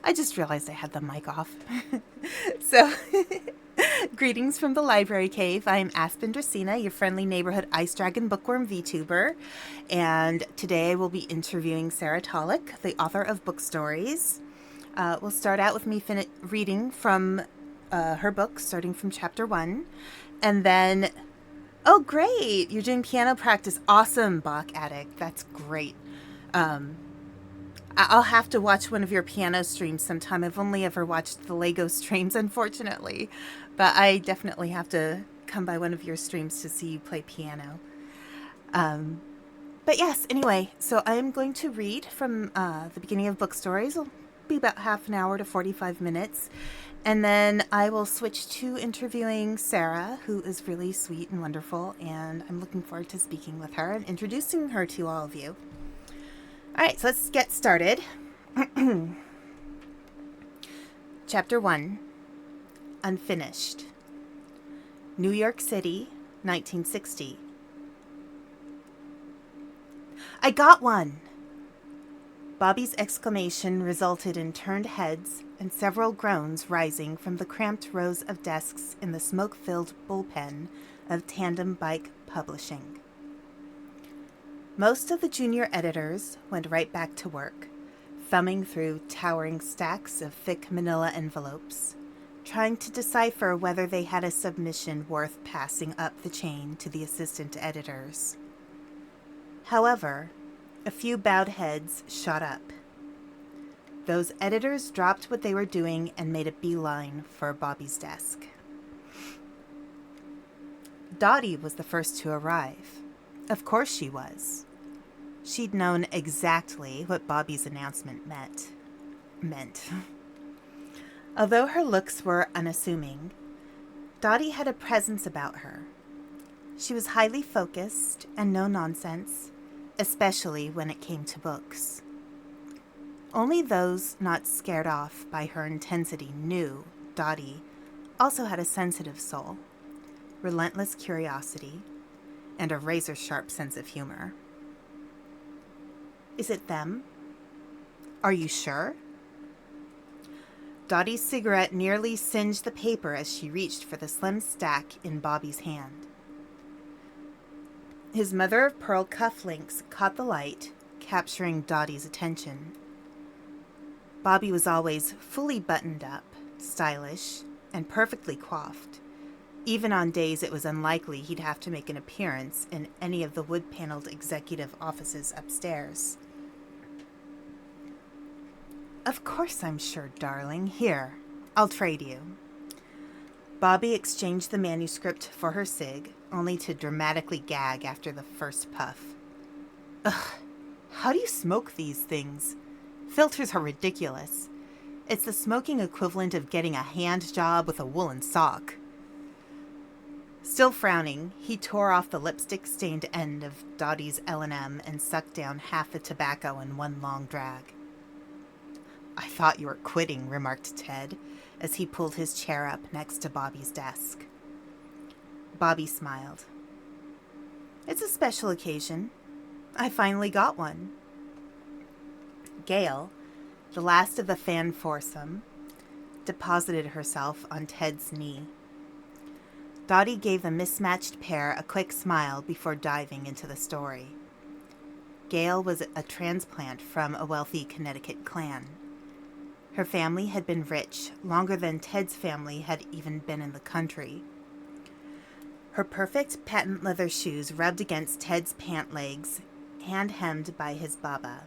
I just realized I had the mic off. So, greetings from the Library Cave. I'm Aspen Dracena, your friendly neighborhood Ice Dragon Bookworm VTuber. And today I will be interviewing Sarah Tollok, the author of Book Stories. We'll start out with me reading from her book, starting from chapter 1. And then, oh, great! You're doing piano practice. Awesome, Bach Addict. That's great. I'll have to watch one of your piano streams sometime. I've only ever watched the Lego streams, unfortunately. But I definitely have to come by one of your streams to see you play piano. But yes, anyway, so I'm going to read from the beginning of Book Stories. It'll be about half an hour to 45 minutes. And then I will switch to interviewing Sarah, who is really sweet and wonderful. And I'm looking forward to speaking with her and introducing her to all of you. All right, so let's get started. Chapter 1, Unfinished. New York City, 1960. I got one! Bobby's exclamation resulted in turned heads and several groans rising from the cramped rows of desks in the smoke-filled bullpen of Tandem Bike Publishing. Most of the junior editors went right back to work, thumbing through towering stacks of thick manila envelopes, trying to decipher whether they had a submission worth passing up the chain to the assistant editors. However, a few bowed heads shot up. Those editors dropped what they were doing and made a beeline for Bobby's desk. Dottie was the first to arrive. Of course she was. She'd known exactly what Bobby's announcement meant. Although her looks were unassuming, Dottie had a presence about her. She was highly focused and no-nonsense, especially when it came to books. Only those not scared off by her intensity knew Dottie also had a sensitive soul, relentless curiosity, and a razor-sharp sense of humor. Is it them? Are you sure? Dottie's cigarette nearly singed the paper as she reached for the slim stack in Bobby's hand. His mother-of-pearl cufflinks caught the light, capturing Dottie's attention. Bobby was always fully buttoned up, stylish, and perfectly coiffed, even on days it was unlikely he'd have to make an appearance in any of the wood-paneled executive offices upstairs. Of course I'm sure, darling. Here, I'll trade you. Bobby exchanged the manuscript for her cig, only to dramatically gag after the first puff. Ugh, how do you smoke these things? Filters are ridiculous. It's the smoking equivalent of getting a hand job with a woolen sock. Still frowning, he tore off the lipstick-stained end of Dottie's L&M and sucked down half the tobacco in one long drag. I thought you were quitting, remarked Ted, as he pulled his chair up next to Bobby's desk. Bobby smiled. It's a special occasion. I finally got one. Gail, the last of the fan foursome, deposited herself on Ted's knee. Dottie gave the mismatched pair a quick smile before diving into the story. Gail was a transplant from a wealthy Connecticut clan. Her family had been rich longer than Ted's family had even been in the country. Her perfect patent leather shoes rubbed against Ted's pant legs, hand-hemmed by his baba.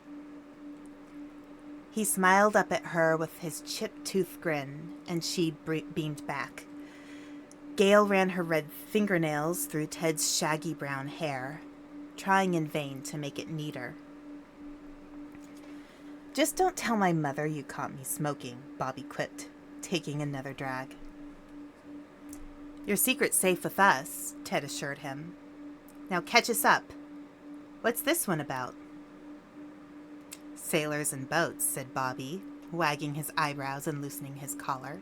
He smiled up at her with his chip-tooth grin, and she beamed back. Gail ran her red fingernails through Ted's shaggy brown hair, trying in vain to make it neater. Just don't tell my mother you caught me smoking, Bobby quipped, taking another drag. Your secret's safe with us, Ted assured him. Now catch us up. What's this one about? Sailors and boats, said Bobby, wagging his eyebrows and loosening his collar.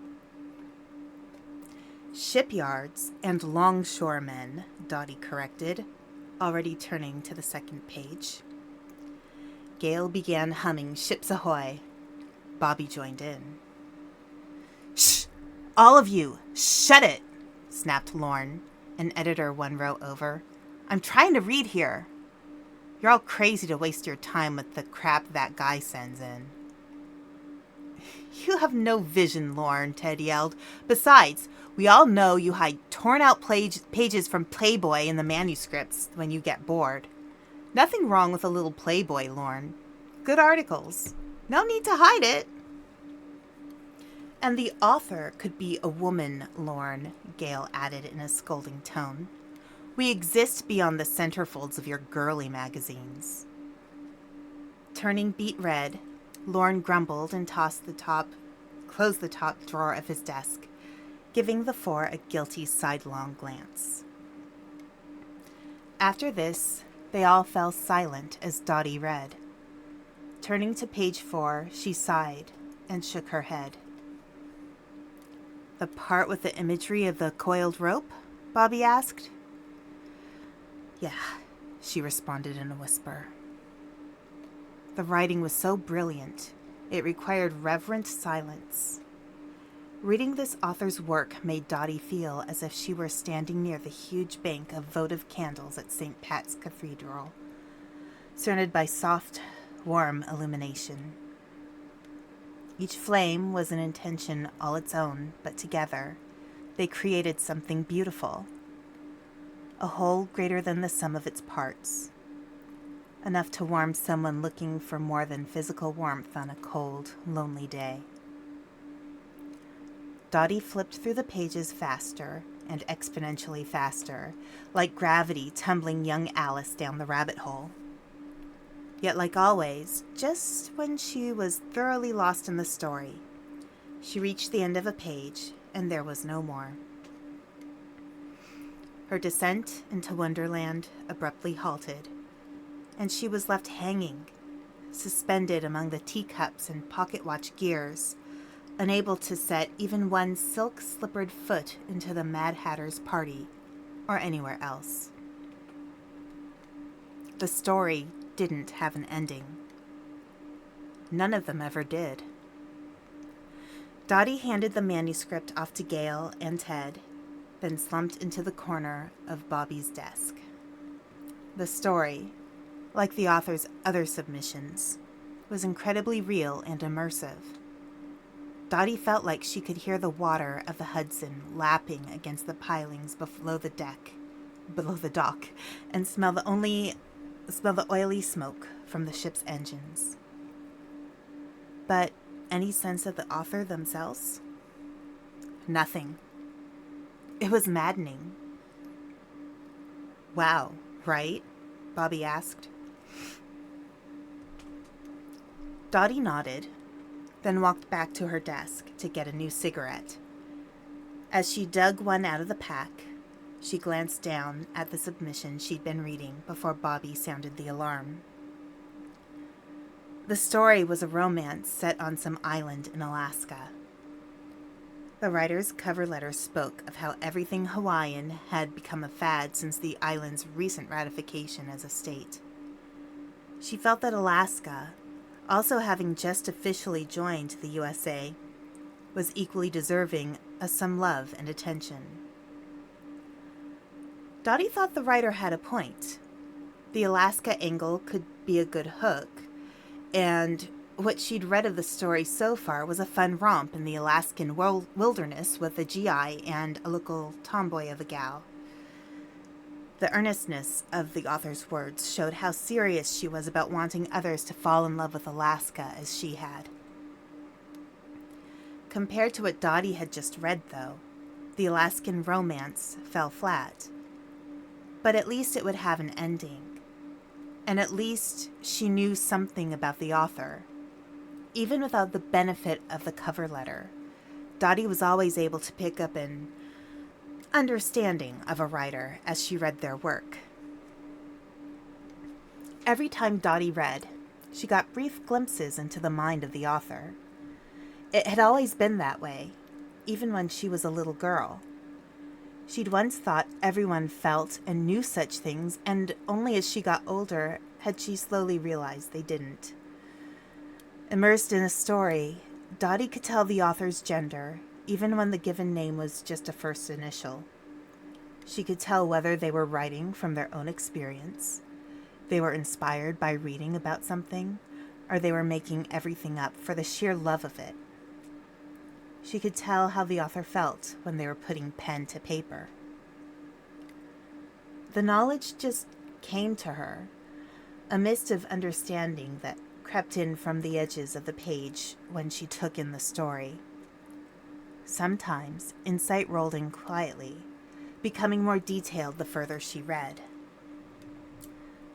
Shipyards and longshoremen, Dottie corrected, already turning to the second page. Gail began humming Ships Ahoy. Bobby joined in. "Shh! All of you! Shut it!" snapped Lorne, an editor one row over. "I'm trying to read here. You're all crazy to waste your time with the crap that guy sends in." "You have no vision, Lorne," Ted yelled. "Besides, we all know you hide torn-out pages from Playboy in the manuscripts when you get bored. Nothing wrong with a little Playboy, Lorne. Good articles. No need to hide it." "And the author could be a woman, Lorne," Gale added in a scolding tone. "We exist beyond the centerfolds of your girly magazines." Turning beet red, Lorne grumbled and closed the top drawer of his desk, giving the four a guilty sidelong glance. After this, they all fell silent as Dottie read. Turning to page 4, she sighed and shook her head. "The part with the imagery of the coiled rope?" Bobby asked. "Yeah," she responded in a whisper. The writing was so brilliant, it required reverent silence. Reading this author's work made Dottie feel as if she were standing near the huge bank of votive candles at St. Pat's Cathedral, surrounded by soft, warm illumination. Each flame was an intention all its own, but together they created something beautiful, a whole greater than the sum of its parts, enough to warm someone looking for more than physical warmth on a cold, lonely day. Dottie flipped through the pages faster and exponentially faster, like gravity tumbling young Alice down the rabbit hole. Yet, like always, just when she was thoroughly lost in the story, she reached the end of a page, and there was no more. Her descent into Wonderland abruptly halted, and she was left hanging, suspended among the teacups and pocket watch gears, unable to set even one silk-slippered foot into the Mad Hatter's party or anywhere else. The story didn't have an ending. None of them ever did. Dottie handed the manuscript off to Gale and Ted, then slumped into the corner of Bobby's desk. The story, like the author's other submissions, was incredibly real and immersive. Dottie felt like she could hear the water of the Hudson lapping against the pilings below the dock, and smell the oily smoke from the ship's engines. But any sense of the author themselves? Nothing. It was maddening. "Wow, right?" Bobby asked. Dottie nodded, then walked back to her desk to get a new cigarette. As she dug one out of the pack, she glanced down at the submission she'd been reading before Bobby sounded the alarm. The story was a romance set on some island in Alaska. The writer's cover letter spoke of how everything Hawaiian had become a fad since the island's recent ratification as a state. She felt that Alaska, also having just officially joined the USA, was equally deserving of some love and attention. Dottie thought the writer had a point. The Alaska angle could be a good hook, and what she'd read of the story so far was a fun romp in the Alaskan wilderness with a GI and a local tomboy of a gal. The earnestness of the author's words showed how serious she was about wanting others to fall in love with Alaska as she had. Compared to what Dottie had just read, though, the Alaskan romance fell flat. But at least it would have an ending. And at least she knew something about the author. Even without the benefit of the cover letter, Dottie was always able to pick up an understanding of a writer as she read their work. Every time Dottie read, she got brief glimpses into the mind of the author. It had always been that way, even when she was a little girl. She'd once thought everyone felt and knew such things, and only as she got older had she slowly realized they didn't. Immersed in a story, Dottie could tell the author's gender, even when the given name was just a first initial. She could tell whether they were writing from their own experience, they were inspired by reading about something, or they were making everything up for the sheer love of it. She could tell how the author felt when they were putting pen to paper. The knowledge just came to her, a mist of understanding that crept in from the edges of the page when she took in the story. Sometimes insight rolled in quietly, becoming more detailed the further she read.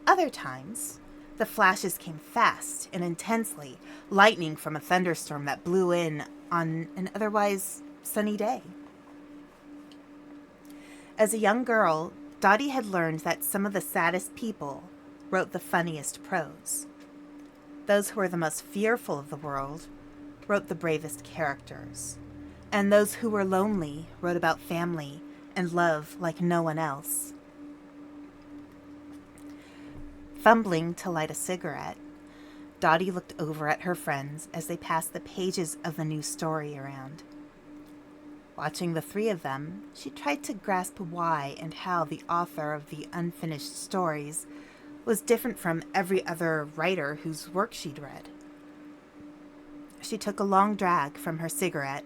Other times, the flashes came fast and intensely, lightning from a thunderstorm that blew in on an otherwise sunny day. As a young girl, Dottie had learned that some of the saddest people wrote the funniest prose. Those who were the most fearful of the world wrote the bravest characters, and those who were lonely wrote about family and love like no one else. Fumbling to light a cigarette, Dottie looked over at her friends as they passed the pages of the new story around. Watching the three of them, she tried to grasp why and how the author of the unfinished stories was different from every other writer whose work she'd read. She took a long drag from her cigarette,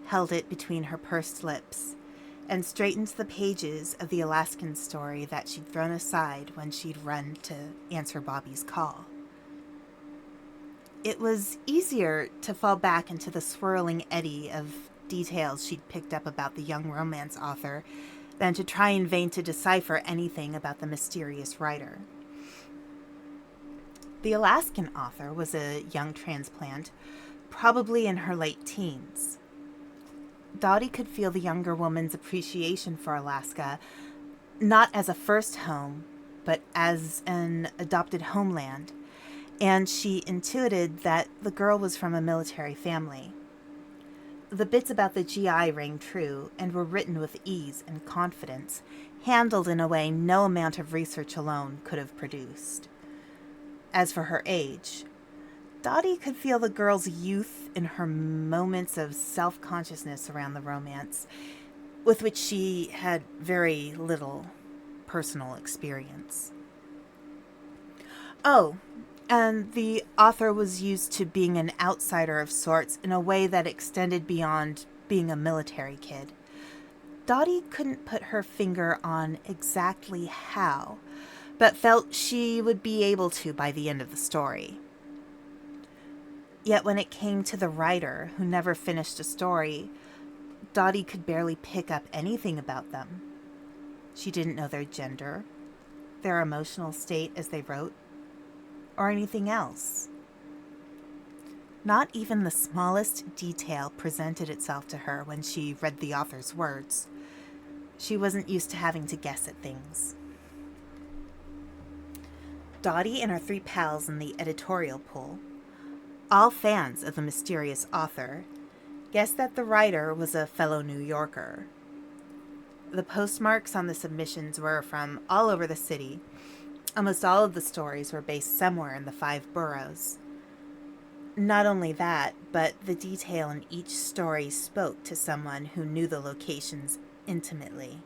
held it between her pursed lips, and straightened the pages of the Alaskan story that she'd thrown aside when she'd run to answer Bobby's call. It was easier to fall back into the swirling eddy of details she'd picked up about the young romance author than to try in vain to decipher anything about the mysterious writer. The Alaskan author was a young transplant, probably in her late teens. Dottie could feel the younger woman's appreciation for Alaska, not as a first home, but as an adopted homeland, and she intuited that the girl was from a military family. The bits about the GI rang true and were written with ease and confidence, handled in a way no amount of research alone could have produced. As for her age, Dottie could feel the girl's youth in her moments of self-consciousness around the romance, with which she had very little personal experience. Oh, and the author was used to being an outsider of sorts in a way that extended beyond being a military kid. Dottie couldn't put her finger on exactly how, but felt she would be able to by the end of the story. Yet when it came to the writer who never finished a story, Dottie could barely pick up anything about them. She didn't know their gender, their emotional state as they wrote, or anything else. Not even the smallest detail presented itself to her when she read the author's words. She wasn't used to having to guess at things. Dottie and her three pals in the editorial pool, all fans of the mysterious author, guessed that the writer was a fellow New Yorker. The postmarks on the submissions were from all over the city. Almost all of the stories were based somewhere in the 5 boroughs. Not only that, but the detail in each story spoke to someone who knew the locations intimately.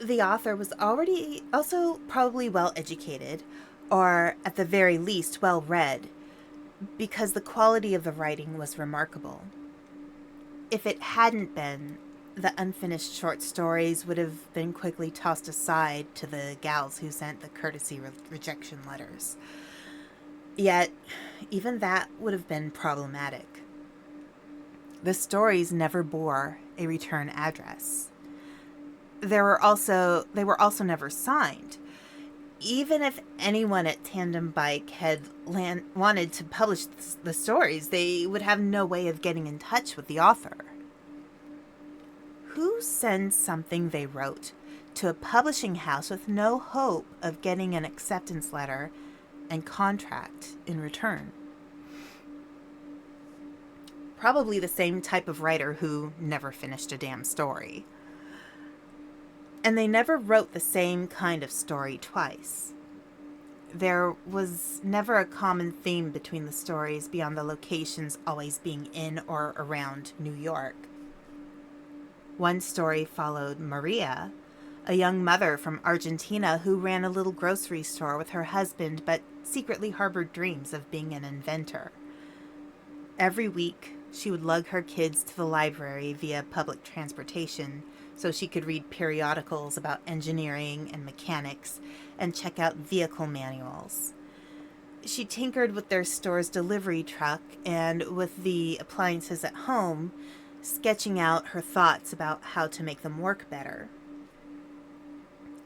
The author was also probably well educated, or at the very least well read, because the quality of the writing was remarkable. If it hadn't been, the unfinished short stories would have been quickly tossed aside to the gals who sent the courtesy rejection letters. Yet, even that would have been problematic. The stories never bore a return address. They were also never signed. Even if anyone at Tandem Bike had wanted to publish the stories, they would have no way of getting in touch with the author. Who sends something they wrote to a publishing house with no hope of getting an acceptance letter and contract in return? Probably the same type of writer who never finished a damn story. And they never wrote the same kind of story twice. there was never a common theme between the stories beyond the locations always being in or around New York. One story followed Maria, a young mother from Argentina who ran a little grocery store with her husband but secretly harbored dreams of being an inventor. Every week, she would lug her kids to the library via public transportation so she could read periodicals about engineering and mechanics and check out vehicle manuals. She tinkered with their store's delivery truck and with the appliances at home, sketching out her thoughts about how to make them work better.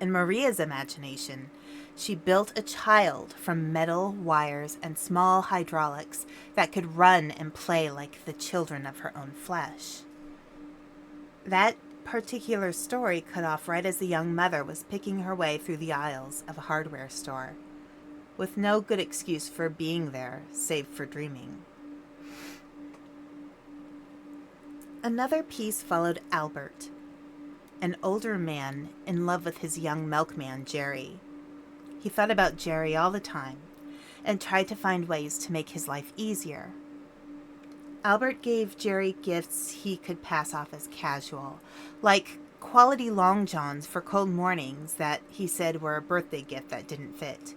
In Maria's imagination, she built a child from metal, wires, and small hydraulics that could run and play like the children of her own flesh. That particular story cut off right as the young mother was picking her way through the aisles of a hardware store, with no good excuse for being there save for dreaming. Another piece followed Albert, an older man in love with his young milkman, Jerry. He thought about Jerry all the time and tried to find ways to make his life easier. Albert gave Jerry gifts he could pass off as casual, like quality long johns for cold mornings that he said were a birthday gift that didn't fit,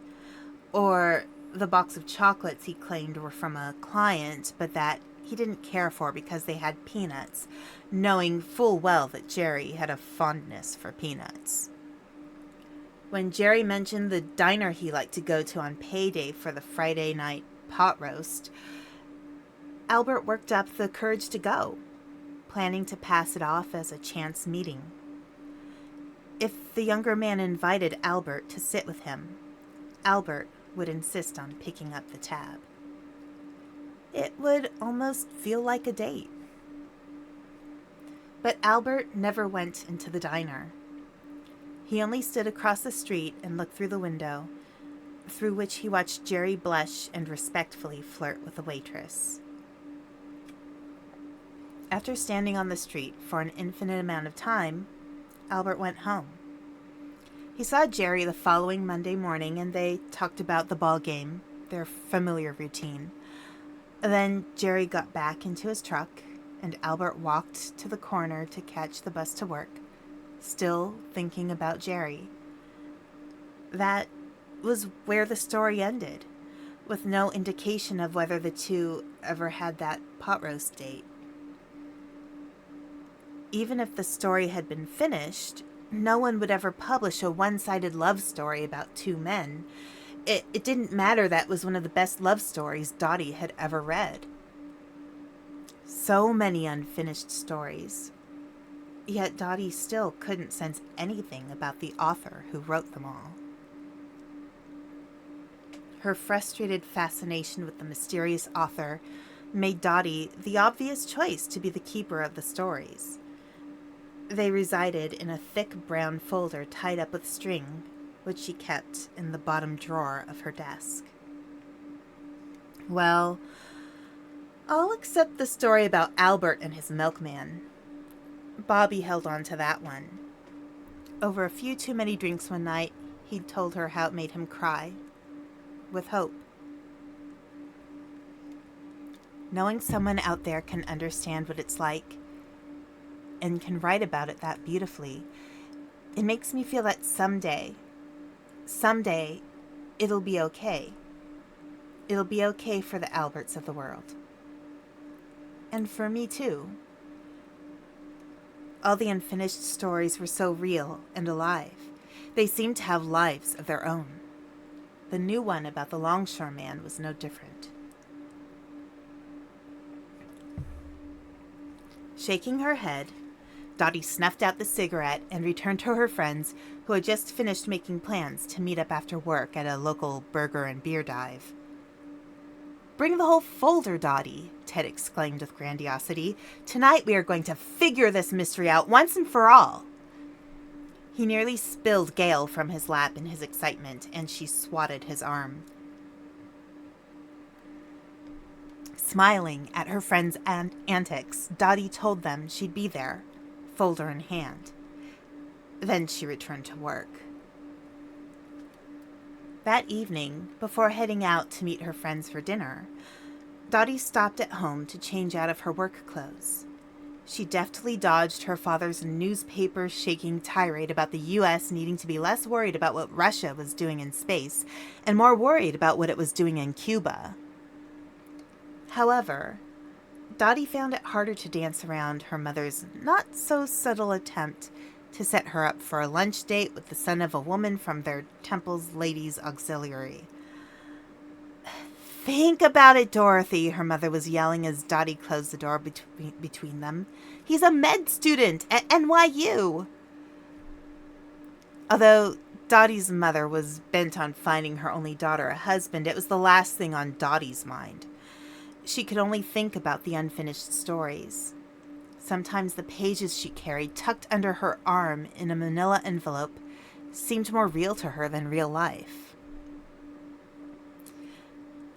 or the box of chocolates he claimed were from a client but that he didn't care for because they had peanuts, knowing full well that Jerry had a fondness for peanuts. When Jerry mentioned the diner he liked to go to on payday for the Friday night pot roast, Albert worked up the courage to go, planning to pass it off as a chance meeting. If the younger man invited Albert to sit with him, Albert would insist on picking up the tab. It would almost feel like a date. But Albert never went into the diner. He only stood across the street and looked through the window, through which he watched Jerry blush and respectfully flirt with the waitress. After standing on the street for an infinite amount of time, Albert went home. He saw Jerry the following Monday morning, and they talked about the ball game, their familiar routine. Then Jerry got back into his truck, and Albert walked to the corner to catch the bus to work, still thinking about Jerry. That was where the story ended, with no indication of whether the two ever had that pot roast date. Even if the story had been finished, no one would ever publish a one-sided love story about two men. It didn't matter that was one of the best love stories Dottie had ever read. So many unfinished stories. Yet Dottie still couldn't sense anything about the author who wrote them all. Her frustrated fascination with the mysterious author made Dottie the obvious choice to be the keeper of the stories. They resided in a thick brown folder tied up with string, which she kept in the bottom drawer of her desk. Well, all except the story about Albert and his milkman. Bobby held on to that one. Over a few too many drinks one night, he'd told her how it made him cry, with hope. Knowing someone out there can understand what it's like and can write about it that beautifully, it makes me feel that someday, it'll be okay. It'll be okay for the Alberts of the world. And for me too. All the unfinished stories were so real and alive. They seemed to have lives of their own. The new one about the longshoreman was no different. Shaking her head, Dottie snuffed out the cigarette and returned to her friends, who had just finished making plans to meet up after work at a local burger and beer dive. "Bring the whole folder, Dottie," Ted exclaimed with grandiosity. "Tonight we are going to figure this mystery out once and for all." He nearly spilled Gail from his lap in his excitement, and she swatted his arm. Smiling at her friends' antics, Dottie told them she'd be there, folder in hand. Then she returned to work. That evening, before heading out to meet her friends for dinner, Dottie stopped at home to change out of her work clothes. She deftly dodged her father's newspaper-shaking tirade about the U.S. needing to be less worried about what Russia was doing in space and more worried about what it was doing in Cuba. However, Dottie found it harder to dance around her mother's not-so-subtle attempt to set her up for a lunch date with the son of a woman from their temple's ladies' auxiliary. "Think about it, Dorothy," her mother was yelling as Dottie closed the door between them. "He's a med student at NYU." Although Dottie's mother was bent on finding her only daughter a husband, it was the last thing on Dottie's mind. She could only think about the unfinished stories. Sometimes the pages she carried tucked under her arm in a manila envelope seemed more real to her than real life.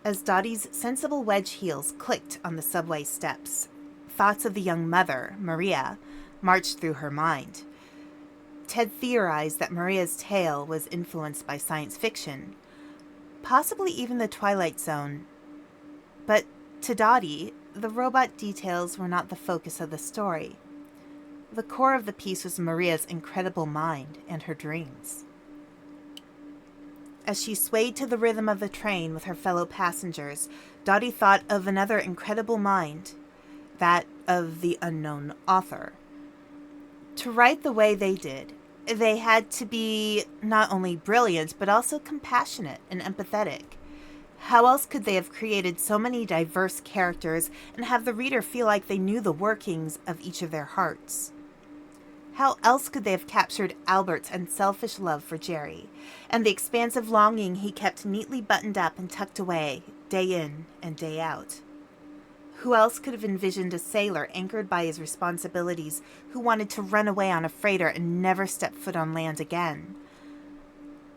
As Dottie's sensible wedge heels clicked on the subway steps, thoughts of the young mother, Maria, marched through her mind. Ted theorized that Maria's tale was influenced by science fiction, possibly even the Twilight Zone. But to Dottie, the robot details were not the focus of the story. The core of the piece was Maria's incredible mind and her dreams. As she swayed to the rhythm of the train with her fellow passengers, Dottie thought of another incredible mind, that of the unknown author. To write the way they did, they had to be not only brilliant, but also compassionate and empathetic. How else could they have created so many diverse characters and have the reader feel like they knew the workings of each of their hearts? How else could they have captured Albert's unselfish love for Jerry, and the expansive longing he kept neatly buttoned up and tucked away, day in and day out? Who else could have envisioned a sailor anchored by his responsibilities who wanted to run away on a freighter and never step foot on land again?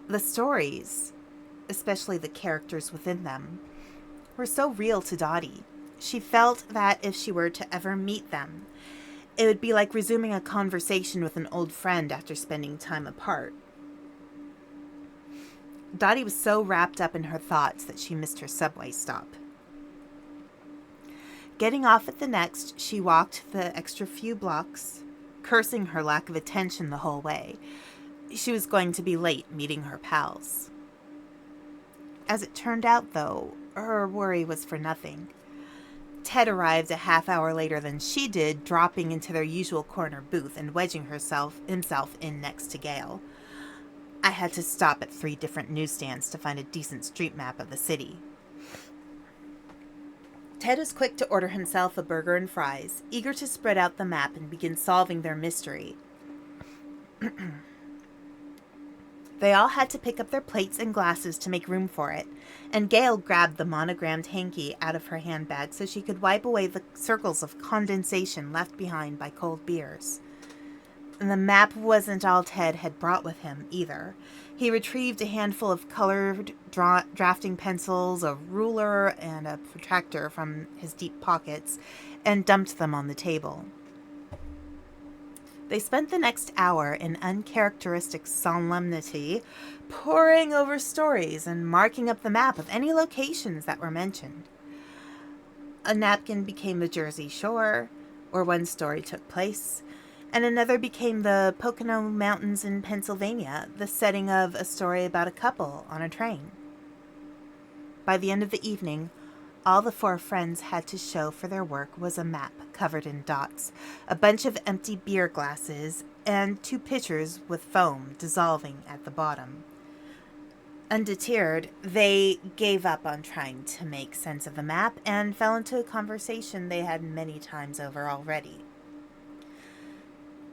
The stories, especially the characters within them, were so real to Dottie. She felt that if she were to ever meet them, it would be like resuming a conversation with an old friend after spending time apart. Dottie was so wrapped up in her thoughts that she missed her subway stop. Getting off at the next, she walked the extra few blocks, cursing her lack of attention the whole way. She was going to be late meeting her pals. As it turned out, though, her worry was for nothing. Ted arrived a half hour later than she did, dropping into their usual corner booth and wedging himself in next to Gail. I had to stop at 3 different newsstands to find a decent street map of the city. Ted was quick to order himself a burger and fries, eager to spread out the map and begin solving their mystery. They all had to pick up their plates and glasses to make room for it, and Gail grabbed the monogrammed hanky out of her handbag so she could wipe away the circles of condensation left behind by cold beers. And the map wasn't all Ted had brought with him, either. He retrieved a handful of colored drafting pencils, a ruler, and a protractor from his deep pockets, and dumped them on the table. They spent the next hour in uncharacteristic solemnity, poring over stories and marking up the map of any locations that were mentioned. A napkin became the Jersey Shore, where one story took place, and another became the Pocono Mountains in Pennsylvania, the setting of a story about a couple on a train. By the end of the evening, all the 4 friends had to show for their work was a map covered in dots, a bunch of empty beer glasses, and 2 pitchers with foam dissolving at the bottom. Undeterred, they gave up on trying to make sense of the map and fell into a conversation they had many times over already.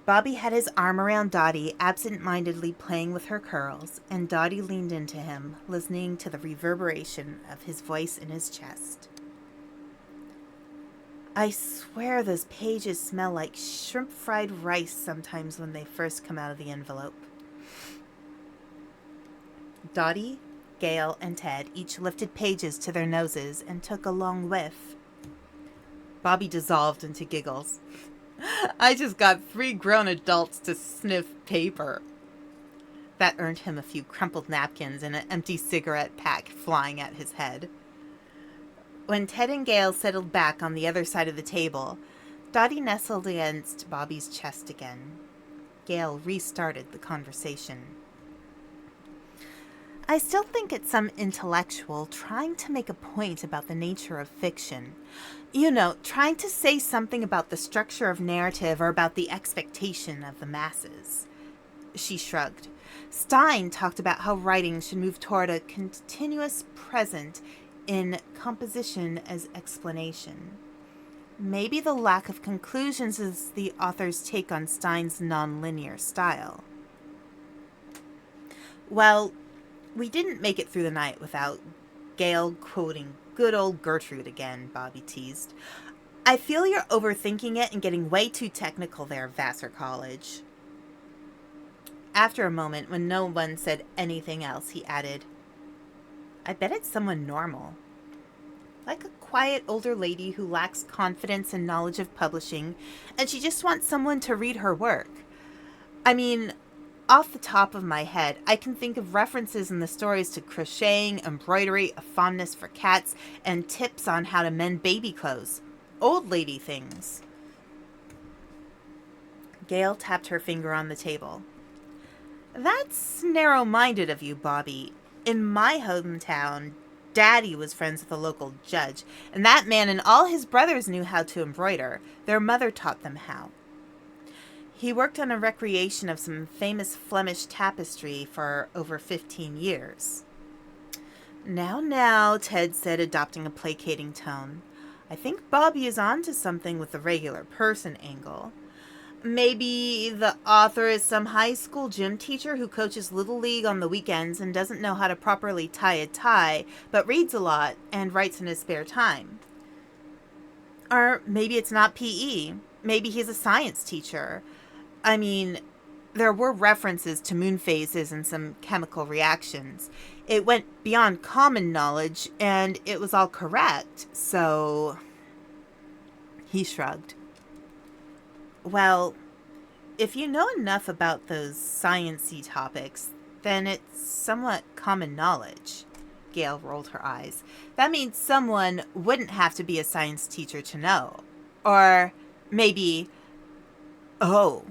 Bobby had his arm around Dottie, absent-mindedly playing with her curls, and Dottie leaned into him, listening to the reverberation of his voice in his chest. "I swear those pages smell like shrimp-fried rice sometimes when they first come out of the envelope." Dottie, Gail, and Ted each lifted pages to their noses and took a long whiff. Bobby dissolved into giggles. "I just got 3 grown adults to sniff paper." That earned him a few crumpled napkins and an empty cigarette pack flying at his head. When Ted and Gail settled back on the other side of the table, Dottie nestled against Bobby's chest again. Gail restarted the conversation. I still think it's some intellectual trying to make a point about the nature of fiction. You know, trying to say something about the structure of narrative or about the expectation of the masses. She shrugged. Stein talked about how writing should move toward a continuous present in composition as explanation. Maybe the lack of conclusions is the author's take on Stein's nonlinear style. Well, we didn't make it through the night without Gail quoting good old Gertrude again, Bobby teased. I feel you're overthinking it and getting way too technical there, Vassar College. After a moment, when no one said anything else, he added, I bet it's someone normal. Like a quiet older lady who lacks confidence and knowledge of publishing, and she just wants someone to read her work. I mean, off the top of my head, I can think of references in the stories to crocheting, embroidery, a fondness for cats, and tips on how to mend baby clothes. Old lady things. Gail tapped her finger on the table. That's narrow-minded of you, Bobby. In my hometown, Daddy was friends with a local judge, and that man and all his brothers knew how to embroider. Their mother taught them how. He worked on a recreation of some famous Flemish tapestry for over 15 years. Now, Ted said, adopting a placating tone. I think Bobby is on to something with the regular person angle. Maybe the author is some high school gym teacher who coaches Little League on the weekends and doesn't know how to properly tie a tie, but reads a lot and writes in his spare time. Or maybe it's not PE. Maybe he's a science teacher. I mean, there were references to moon phases and some chemical reactions. It went beyond common knowledge, and it was all correct, so... He shrugged. Well, if you know enough about those science-y topics, then it's somewhat common knowledge. Gail rolled her eyes. That means someone wouldn't have to be a science teacher to know. Or maybe... Oh...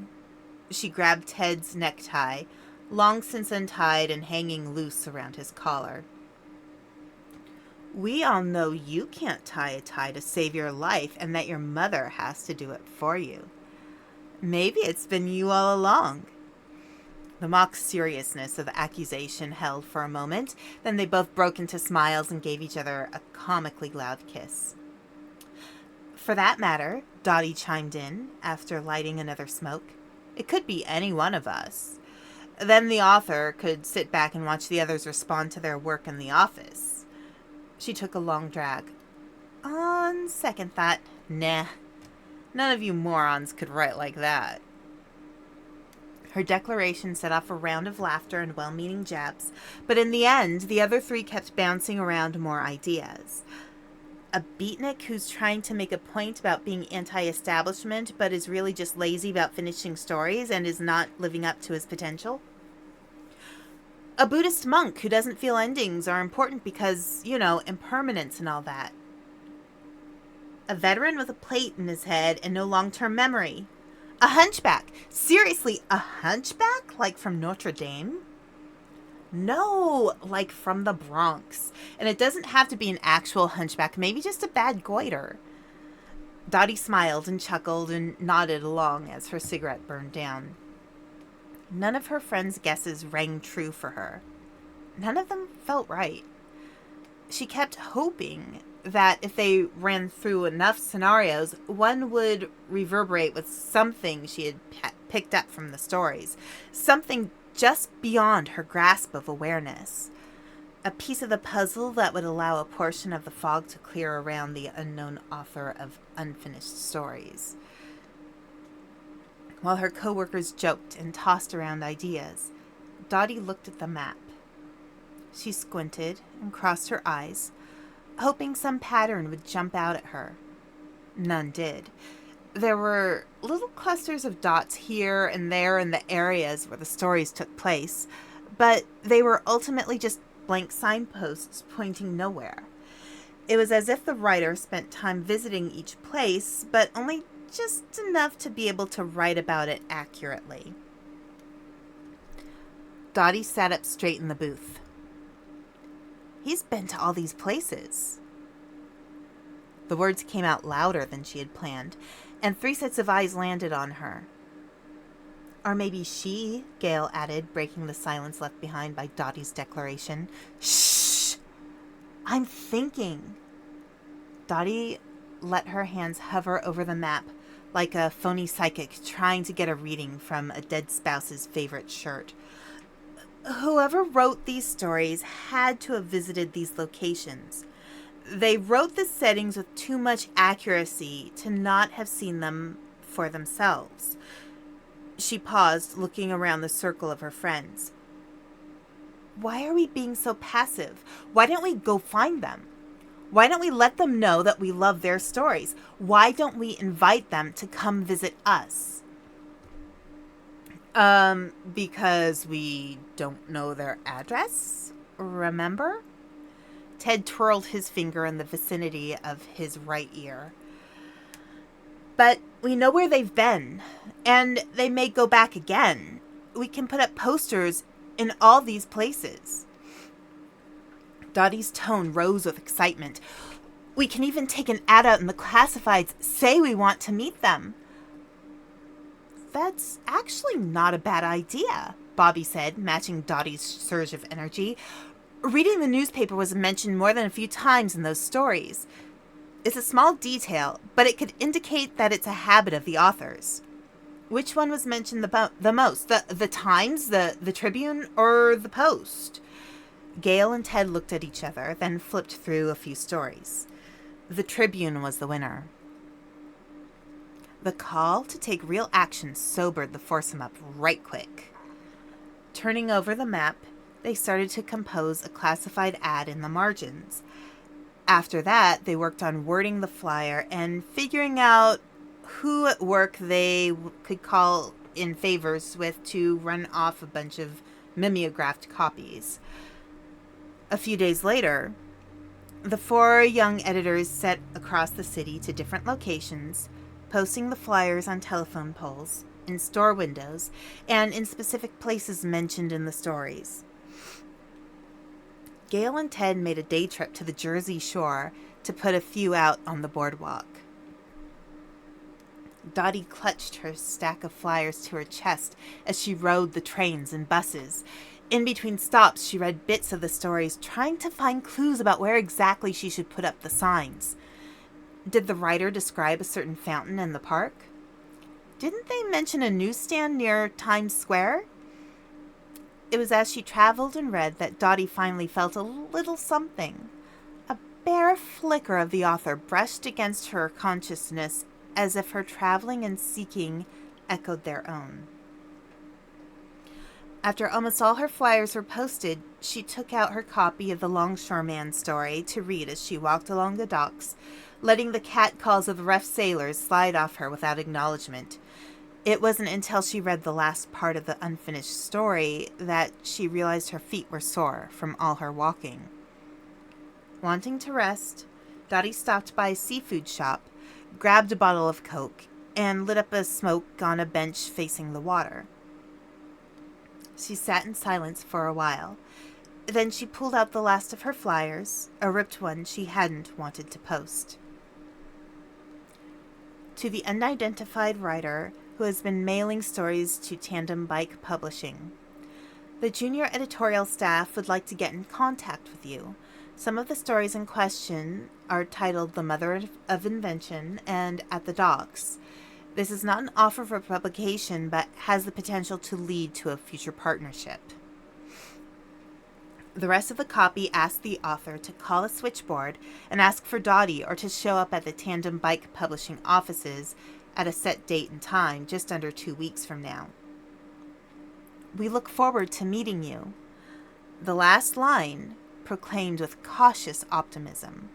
She grabbed Ted's necktie, long since untied and hanging loose around his collar. We all know you can't tie a tie to save your life and that your mother has to do it for you. Maybe it's been you all along. The mock seriousness of the accusation held for a moment, then they both broke into smiles and gave each other a comically loud kiss. For that matter, Dottie chimed in, after lighting another smoke, it could be any one of us. Then the author could sit back and watch the others respond to their work in the office. She took a long drag. On second thought, nah. None of you morons could write like that. Her declaration set off a round of laughter and well-meaning jabs, but in the end, the other three kept bouncing around more ideas. A beatnik who's trying to make a point about being anti-establishment, but is really just lazy about finishing stories and is not living up to his potential. A Buddhist monk who doesn't feel endings are important because, you know, impermanence and all that. A veteran with a plate in his head and no long-term memory. A hunchback. Seriously, a hunchback? Like from Notre Dame? No, like from the Bronx. And it doesn't have to be an actual hunchback, maybe just a bad goiter. Dottie smiled and chuckled and nodded along as her cigarette burned down. None of her friends' guesses rang true for her. None of them felt right. She kept hoping that if they ran through enough scenarios, one would reverberate with something she had picked up from the stories. Something just beyond her grasp of awareness. A piece of the puzzle that would allow a portion of the fog to clear around the unknown author of unfinished stories. While her coworkers joked and tossed around ideas, Dottie looked at the map. She squinted and crossed her eyes, hoping some pattern would jump out at her. None did. There were little clusters of dots here and there in the areas where the stories took place, but they were ultimately just blank signposts pointing nowhere. It was as if the writer spent time visiting each place, but only just enough to be able to write about it accurately. Dottie sat up straight in the booth. He's been to all these places. The words came out louder than she had planned, and 3 sets of eyes landed on her. Or maybe she, Gale added, breaking the silence left behind by Dottie's declaration. Shh! I'm thinking. Dottie let her hands hover over the map like a phony psychic trying to get a reading from a dead spouse's favorite shirt. Whoever wrote these stories had to have visited these locations. They wrote the settings with too much accuracy to not have seen them for themselves. She paused, looking around the circle of her friends. Why are we being so passive? Why don't we go find them? Why don't we let them know that we love their stories? Why don't we invite them to come visit us? Because we don't know their address? Remember? Ted twirled his finger in the vicinity of his right ear. But we know where they've been, and they may go back again. We can put up posters in all these places. Dottie's tone rose with excitement. We can even take an ad out in the classifieds, say we want to meet them. That's actually not a bad idea, Bobby said, matching Dottie's surge of energy. Reading the newspaper was mentioned more than a few times in those stories. It's a small detail, but it could indicate that it's a habit of the authors. Which one was mentioned the most? The Times, the Tribune, or the Post? Gale and Ted looked at each other, then flipped through a few stories. The Tribune was the winner. The call to take real action sobered the foursome up right quick. Turning over the map, they started to compose a classified ad in the margins. After that, they worked on wording the flyer and figuring out who at work they could call in favors with to run off a bunch of mimeographed copies. A few days later, the 4 young editors set across the city to different locations, posting the flyers on telephone poles, in store windows, and in specific places mentioned in the stories. Gale and Ted made a day trip to the Jersey Shore to put a few out on the boardwalk. Dottie clutched her stack of flyers to her chest as she rode the trains and buses. In between stops, she read bits of the stories, trying to find clues about where exactly she should put up the signs. Did the writer describe a certain fountain in the park? Didn't they mention a newsstand near Times Square? It was as she traveled and read that Dottie finally felt a little something. A bare flicker of the author brushed against her consciousness as if her traveling and seeking echoed their own. After almost all her flyers were posted, she took out her copy of the Longshoreman story to read as she walked along the docks, letting the catcalls of the rough sailors slide off her without acknowledgement. It wasn't until she read the last part of the unfinished story that she realized her feet were sore from all her walking. Wanting to rest, Dottie stopped by a seafood shop, grabbed a bottle of Coke, and lit up a smoke on a bench facing the water. She sat in silence for a while. Then she pulled out the last of her flyers, a ripped one she hadn't wanted to post. To the unidentified writer who has been mailing stories to Tandem Bike Publishing. The junior editorial staff would like to get in contact with you. Some of the stories in question are titled The Mother of Invention and At the Docks. This is not an offer for publication, but has the potential to lead to a future partnership. The rest of the copy asked the author to call a switchboard and ask for Dottie or to show up at the Tandem Bike Publishing offices at a set date and time just under 2 weeks from now. We look forward to meeting you. The last line proclaimed with cautious optimism.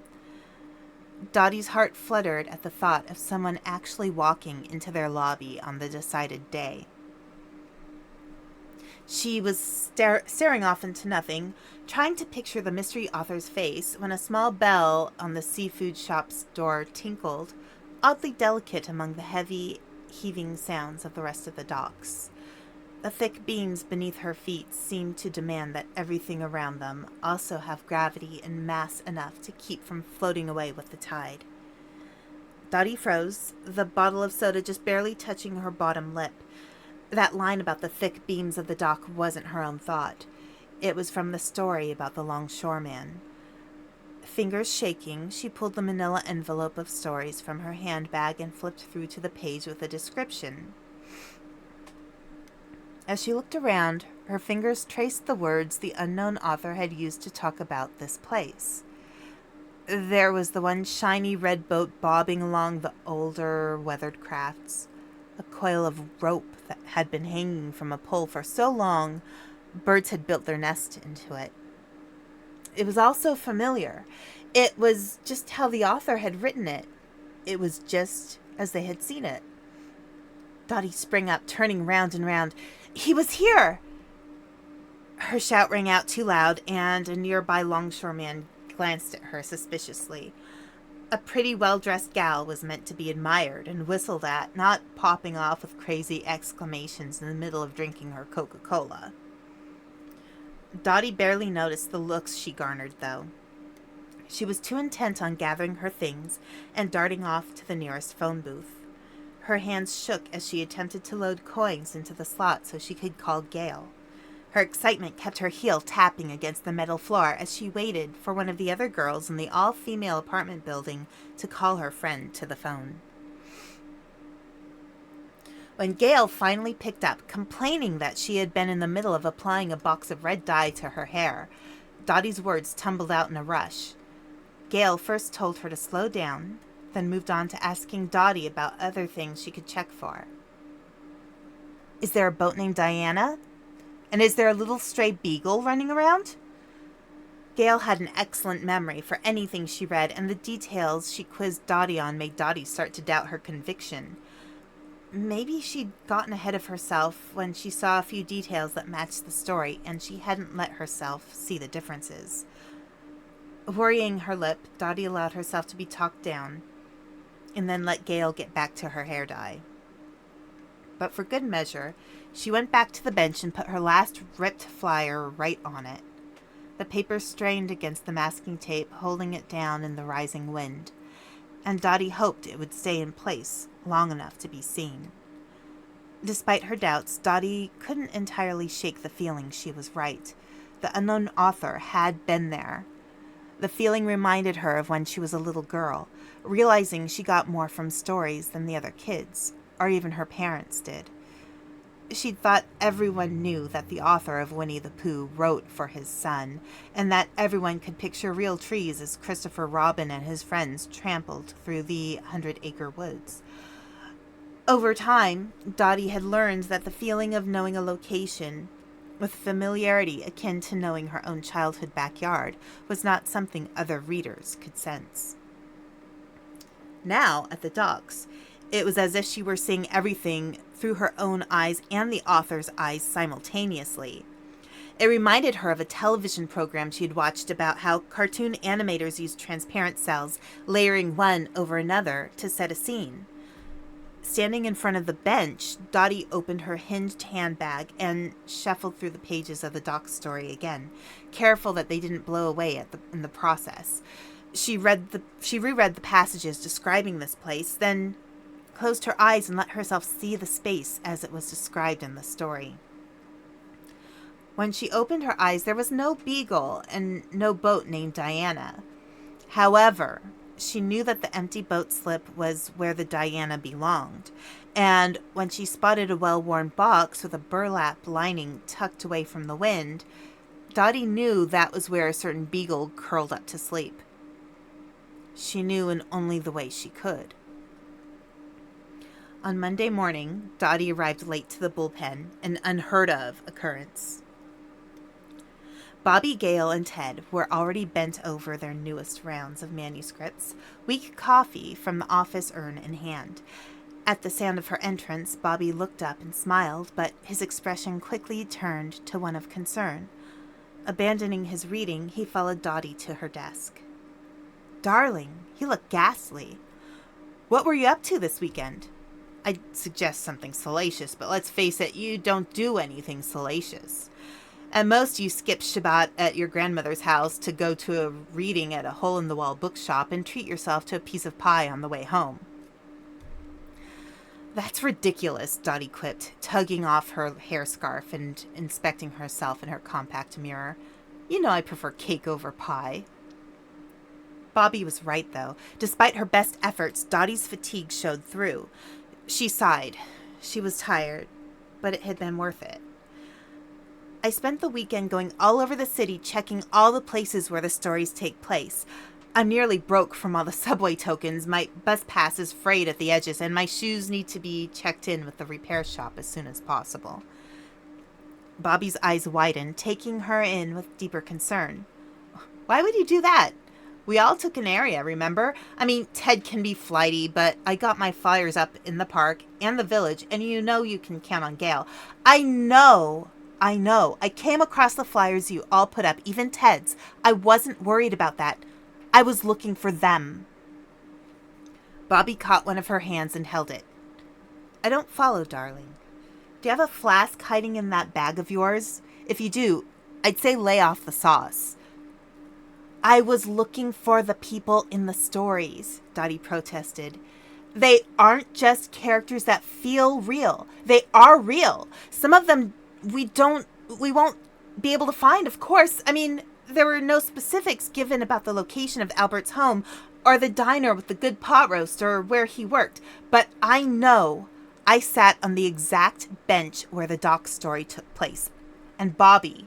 Dottie's heart fluttered at the thought of someone actually walking into their lobby on the decided day. She was staring off into nothing, trying to picture the mystery author's face, when a small bell on the seafood shop's door tinkled, oddly delicate among the heavy, heaving sounds of the rest of the docks. The thick beams beneath her feet seemed to demand that everything around them also have gravity and mass enough to keep from floating away with the tide. Dottie froze, the bottle of soda just barely touching her bottom lip. That line about the thick beams of the dock wasn't her own thought. It was from the story about the longshoreman. Fingers shaking, she pulled the manila envelope of stories from her handbag and flipped through to the page with a description. As she looked around, her fingers traced the words the unknown author had used to talk about this place. There was the one shiny red boat bobbing along the older, weathered crafts, a coil of rope that had been hanging from a pole for so long, birds had built their nest into it. It was all so familiar. It was just how the author had written it. It was just as they had seen it. Dottie sprang up, turning round and round. He was here! Her shout rang out too loud, and a nearby longshoreman glanced at her suspiciously. A pretty well-dressed gal was meant to be admired and whistled at, not popping off with crazy exclamations in the middle of drinking her Coca-Cola. Dottie barely noticed the looks she garnered, though. She was too intent on gathering her things and darting off to the nearest phone booth. Her hands shook as she attempted to load coins into the slot so she could call Gail. Her excitement kept her heel tapping against the metal floor as she waited for one of the other girls in the all-female apartment building to call her friend to the phone. When Gail finally picked up, complaining that she had been in the middle of applying a box of red dye to her hair, Dottie's words tumbled out in a rush. Gail first told her to slow down, then moved on to asking Dottie about other things she could check for. Is there a boat named Diana? And is there a little stray beagle running around? Gail had an excellent memory for anything she read, and the details she quizzed Dottie on made Dottie start to doubt her conviction. Maybe she'd gotten ahead of herself when she saw a few details that matched the story, and she hadn't let herself see the differences. Worrying her lip, Dottie allowed herself to be talked down, and then let Gail get back to her hair dye. But for good measure, she went back to the bench and put her last ripped flyer right on it. The paper strained against the masking tape, holding it down in the rising wind, and Dottie hoped it would stay in place long enough to be seen. Despite her doubts, Dottie couldn't entirely shake the feeling she was right. The unknown author had been there. The feeling reminded her of when she was a little girl, realizing she got more from stories than the other kids, or even her parents did. She'd thought everyone knew that the author of Winnie the Pooh wrote for his son, and that everyone could picture real trees as Christopher Robin and his friends trampled through the 100-acre woods. Over time, Dottie had learned that the feeling of knowing a location with familiarity akin to knowing her own childhood backyard was not something other readers could sense. Now, at the docks, it was as if she were seeing everything through her own eyes and the author's eyes simultaneously. It reminded her of a television program she had watched about how cartoon animators used transparent cells, layering one over another to set a scene. Standing in front of the bench, Dottie opened her hinged handbag and shuffled through the pages of the doc story again, careful that they didn't blow away in the process. She reread the passages describing this place, then closed her eyes and let herself see the space as it was described in the story. When she opened her eyes, there was no beagle and no boat named Diana. However, she knew that the empty boat slip was where the Diana belonged, and when she spotted a well-worn box with a burlap lining tucked away from the wind, Dottie knew that was where a certain beagle curled up to sleep. She knew in only the way she could. On Monday morning, Dottie arrived late to the bullpen, an unheard-of occurrence. Bobby, Gail, and Ted were already bent over their newest rounds of manuscripts, weak coffee from the office urn in hand. At the sound of her entrance, Bobby looked up and smiled, but his expression quickly turned to one of concern. Abandoning his reading, he followed Dottie to her desk. "Darling, you look ghastly. What were you up to this weekend?" "I'd suggest something salacious, but let's face it, you don't do anything salacious. At most, you skip Shabbat at your grandmother's house to go to a reading at a hole-in-the-wall bookshop and treat yourself to a piece of pie on the way home." "That's ridiculous," Dottie quipped, tugging off her hair scarf and inspecting herself in her compact mirror. "You know I prefer cake over pie." Bobby was right, though. Despite her best efforts, Dottie's fatigue showed through. She sighed. She was tired, but it had been worth it. "I spent the weekend going all over the city checking all the places where the stories take place. I'm nearly broke from all the subway tokens, my bus pass is frayed at the edges, and my shoes need to be checked in with the repair shop as soon as possible." Bobby's eyes widened, taking her in with deeper concern. "Why would you do that? We all took an area, remember? I mean, Ted can be flighty, but I got my flyers up in the park and the village, and you know you can count on Gail." I know. I came across the flyers you all put up, even Ted's. I wasn't worried about that. I was looking for them." Bobby caught one of her hands and held it. "I don't follow, darling. Do you have a flask hiding in that bag of yours? If you do, I'd say lay off the sauce." "I was looking for the people in the stories," Dottie protested. "They aren't just characters that feel real. They are real. Some of them we won't be able to find, of course. I mean, there were no specifics given about the location of Albert's home, or the diner with the good pot roast, or where he worked. But I know I sat on the exact bench where the Doc story took place. And Bobby,"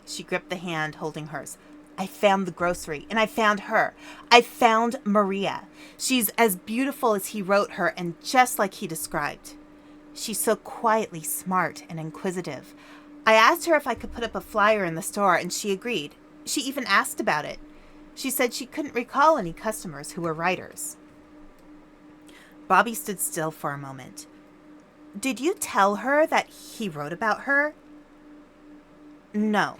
she gripped the hand holding hers, "I found the grocery, and I found her. I found Maria. She's as beautiful as he wrote her, and just like he described. She's so quietly smart and inquisitive. I asked her if I could put up a flyer in the store, and she agreed. She even asked about it. She said she couldn't recall any customers who were writers." Bobby stood still for a moment. "Did you tell her that he wrote about her?" "No."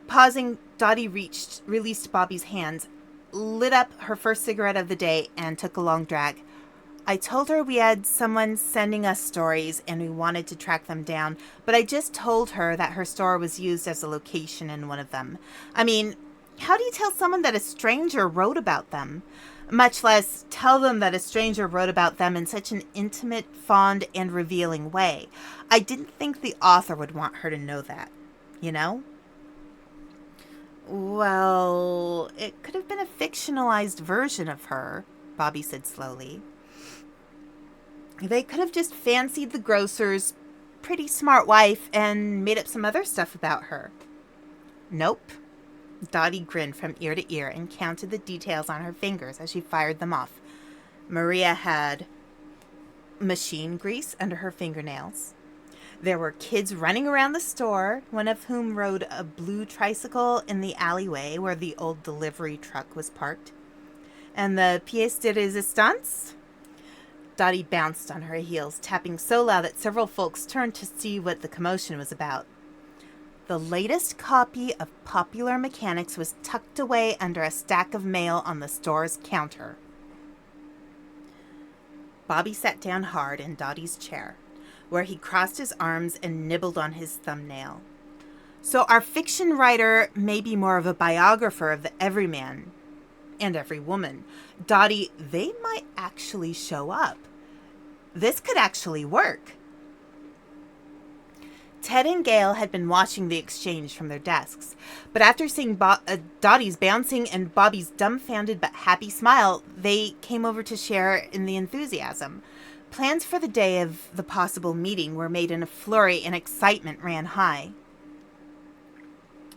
Pausing, Dottie released Bobby's hands, lit up her first cigarette of the day, and took a long drag. "I told her we had someone sending us stories and we wanted to track them down, but I just told her that her store was used as a location in one of them. I mean, how do you tell someone that a stranger wrote about them? Much less tell them that a stranger wrote about them in such an intimate, fond, and revealing way. I didn't think the author would want her to know that, you know?" "Well, it could have been a fictionalized version of her," Bobby said slowly. "They could have just fancied the grocer's pretty smart wife and made up some other stuff about her." "Nope." Dottie grinned from ear to ear and counted the details on her fingers as she fired them off. Maria had machine grease under her fingernails. There were kids running around the store, one of whom rode a blue tricycle in the alleyway where the old delivery truck was parked. And the pièce de résistance? Dottie bounced on her heels, tapping so loud that several folks turned to see what the commotion was about. The latest copy of Popular Mechanics was tucked away under a stack of mail on the store's counter. Bobby sat down hard in Dottie's chair, where he crossed his arms and nibbled on his thumbnail. "So our fiction writer may be more of a biographer of the everyman and every woman. Dottie, they might actually show up. This could actually work." Ted and Gail had been watching the exchange from their desks, but after seeing Dottie's bouncing and Bobby's dumbfounded but happy smile, they came over to share in the enthusiasm. Plans for the day of the possible meeting were made in a flurry, and excitement ran high.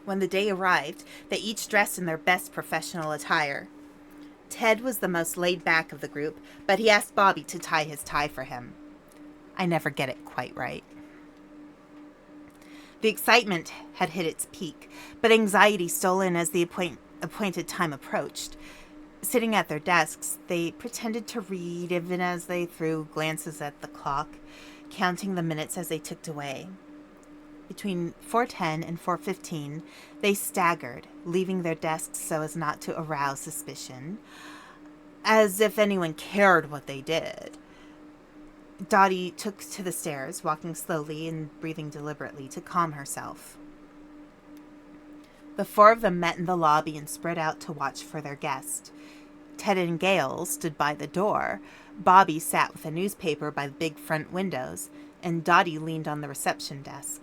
When the day arrived, they each dressed in their best professional attire. Ted was the most laid back of the group, but he asked Bobby to tie his tie for him. I never get it quite right. The excitement had hit its peak, but anxiety stole in as the appointed time approached. Sitting at their desks, they pretended to read even as they threw glances at the clock, counting the minutes as they ticked away. Between 4:10 and 4:15, they staggered, leaving their desks so as not to arouse suspicion, as if anyone cared what they did. Dottie took to the stairs, walking slowly and breathing deliberately to calm herself. The four of them met in the lobby and spread out to watch for their guest. Ted and Gail stood by the door. Bobby sat with a newspaper by the big front windows, and Dottie leaned on the reception desk.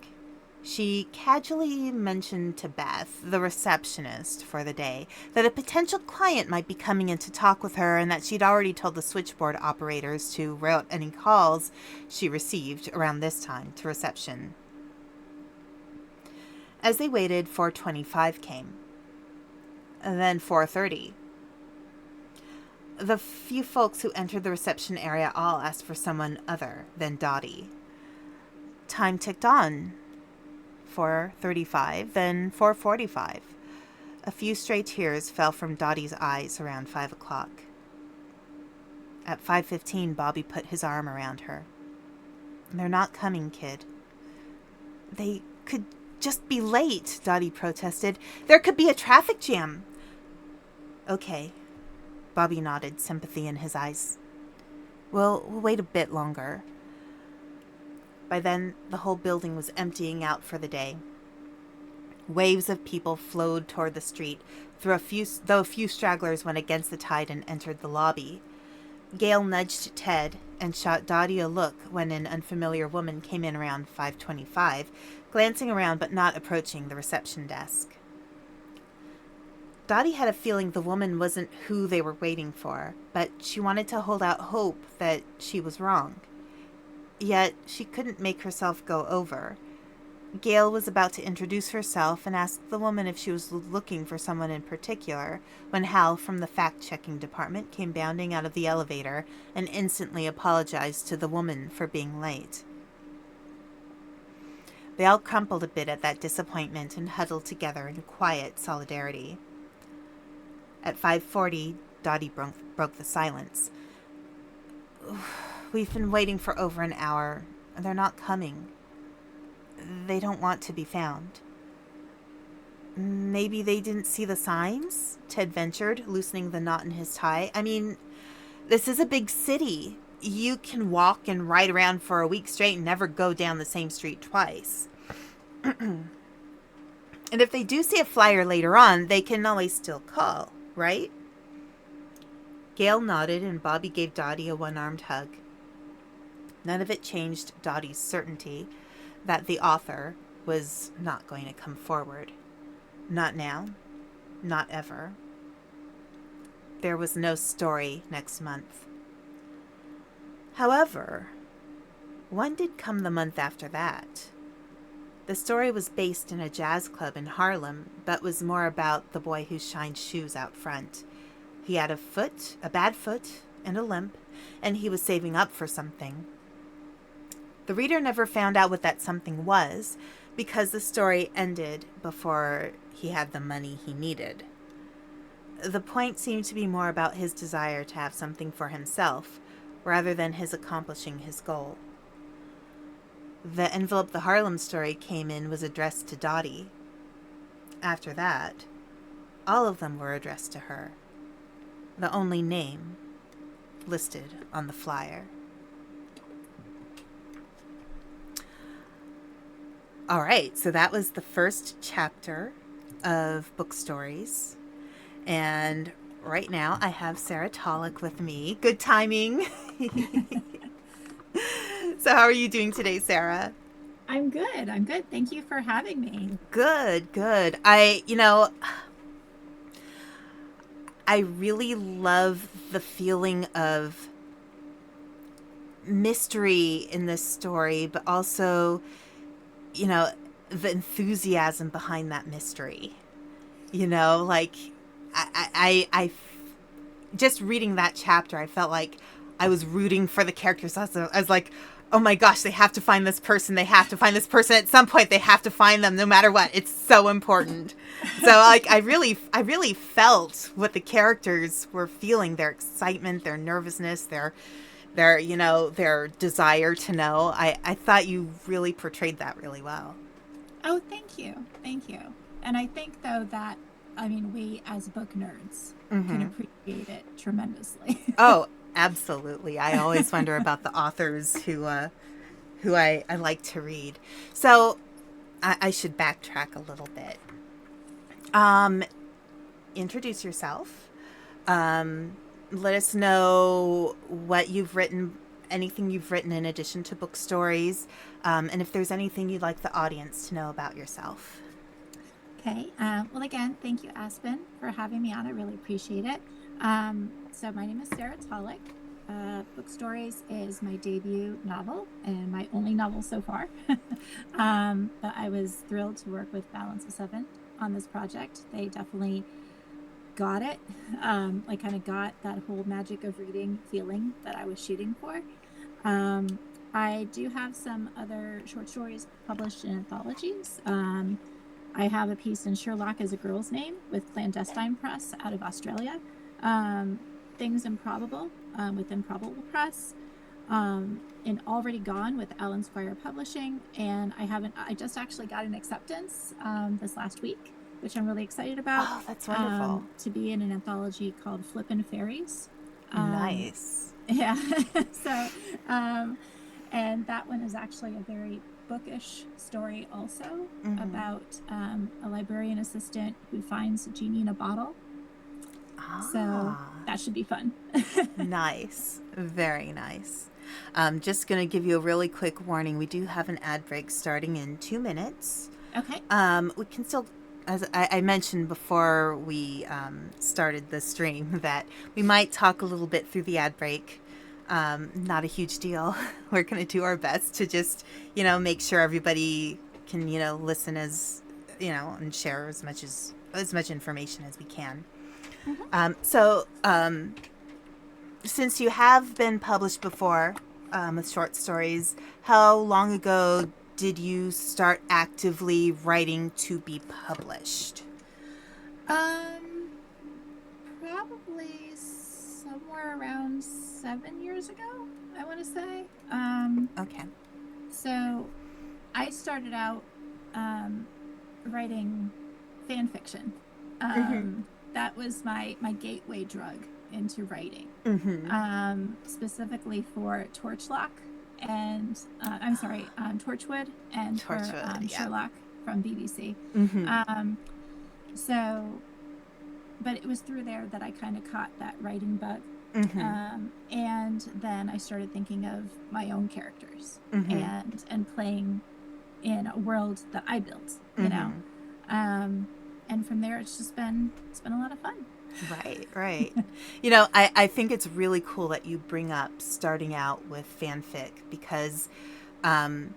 She casually mentioned to Beth, the receptionist for the day, that a potential client might be coming in to talk with her and that she'd already told the switchboard operators to route any calls she received around this time to reception. As they waited, 4:25 came. And then 4:30. The few folks who entered the reception area all asked for someone other than Dottie. Time ticked on. 4:35, then 4:45. A few stray tears fell from Dottie's eyes around 5 o'clock. At 5:15, Bobby put his arm around her. "They're not coming, kid." "They could just be late," Dottie protested. "There could be a traffic jam." "Okay." Bobby nodded, sympathy in his eyes. We'll wait a bit longer." By then, the whole building was emptying out for the day. Waves of people flowed toward the street, though a few stragglers went against the tide and entered the lobby. Gail nudged Ted and shot Dottie a look when an unfamiliar woman came in around 5:25, glancing around but not approaching the reception desk. Dottie had a feeling the woman wasn't who they were waiting for, but she wanted to hold out hope that she was wrong. Yet she couldn't make herself go over. Gail was about to introduce herself and ask the woman if she was looking for someone in particular, when Hal from the fact-checking department came bounding out of the elevator and instantly apologized to the woman for being late. They all crumpled a bit at that disappointment and huddled together in quiet solidarity. At 5:40, Dottie broke the silence. "We've been waiting for over an hour. They're not coming. They don't want to be found." "Maybe they didn't see the signs?" Ted ventured, loosening the knot in his tie. "I mean, this is a big city. You can walk and ride around for a week straight and never go down the same street twice. And if they do see a flyer later on, they can always still call, right?" Gail nodded and Bobby gave Dottie a one-armed hug. None of it changed Dottie's certainty that the author was not going to come forward. Not now. Not ever. There was no story next month. However, one did come the month after that. The story was based in a jazz club in Harlem, but was more about the boy who shined shoes out front. He had a bad foot, and a limp, and he was saving up for something. The reader never found out what that something was, because the story ended before he had the money he needed. The point seemed to be more about his desire to have something for himself, rather than his accomplishing his goal. The envelope the Harlem story came in was addressed to Dottie. After that, all of them were addressed to her. The only name listed on the flyer. All right, so that was the first chapter of Book Stories. And right now I have Sarah Tollok with me. Good timing. So how are you doing today, Sarah? I'm good. Thank you for having me. Good. I really love the feeling of mystery in this story, but also, the enthusiasm behind that mystery. I just reading that chapter, I felt like I was rooting for the characters. I was like, oh my gosh, they have to find this person. They have to find this person at some point. They have to find them no matter what. It's so important. So like I really felt what the characters were feeling, their excitement, their nervousness, their desire to know. I thought you really portrayed that really well. Oh, thank you. Thank you. And I think, though, that, I mean, we as book nerds can Mm-hmm. appreciate it tremendously. Oh, absolutely. I always wonder about the authors who I like to read. So I should backtrack a little bit. Um, Introduce yourself. Um, Let us know what you've written, anything you've written in addition to book stories, and if there's anything you'd like the audience to know about yourself. Okay. Well, again, thank you, Aspen, for having me on. I really appreciate it. So my name is Sarah Tollok. Book Stories is my debut novel and my only novel so far. But I was thrilled to work with Balance of Seven on this project. They definitely got it. I kind of got that whole magic of reading feeling that I was shooting for. I do have some other short stories published in anthologies. I have a piece in Sherlock as a Girl's Name with Clandestine Press out of Australia. Things Improbable with Improbable Press. In Already Gone with Alan Squire Publishing. And I just actually got an acceptance this last week, which I'm really excited about. Oh, that's wonderful. To be in an anthology called Flippin' Fairies. Nice. Yeah. So, and that one is actually a very bookish story also about a librarian assistant who finds a genie in a bottle. So that should be fun. Nice. Very nice. Just going to give you a really quick warning. We do have an ad break starting in 2 minutes. Okay. We can still, as I mentioned before we started the stream, that we might talk a little bit through the ad break. Not a huge deal. We're going to do our best to just, make sure everybody can, listen and share as much information as we can. So, since you have been published before with short stories, how long ago did you start actively writing to be published? Probably somewhere around 7 years ago, I want to say. Okay. So I started out writing fan fiction. That was my gateway drug into writing. Specifically for Torchlock and Torchwood and for Sherlock from BBC. But it was through there that I kind of caught that writing bug. And then I started thinking of my own characters and playing in a world that I built, you know. And from there, it's been a lot of fun. Right. I think it's really cool that you bring up starting out with fanfic because, there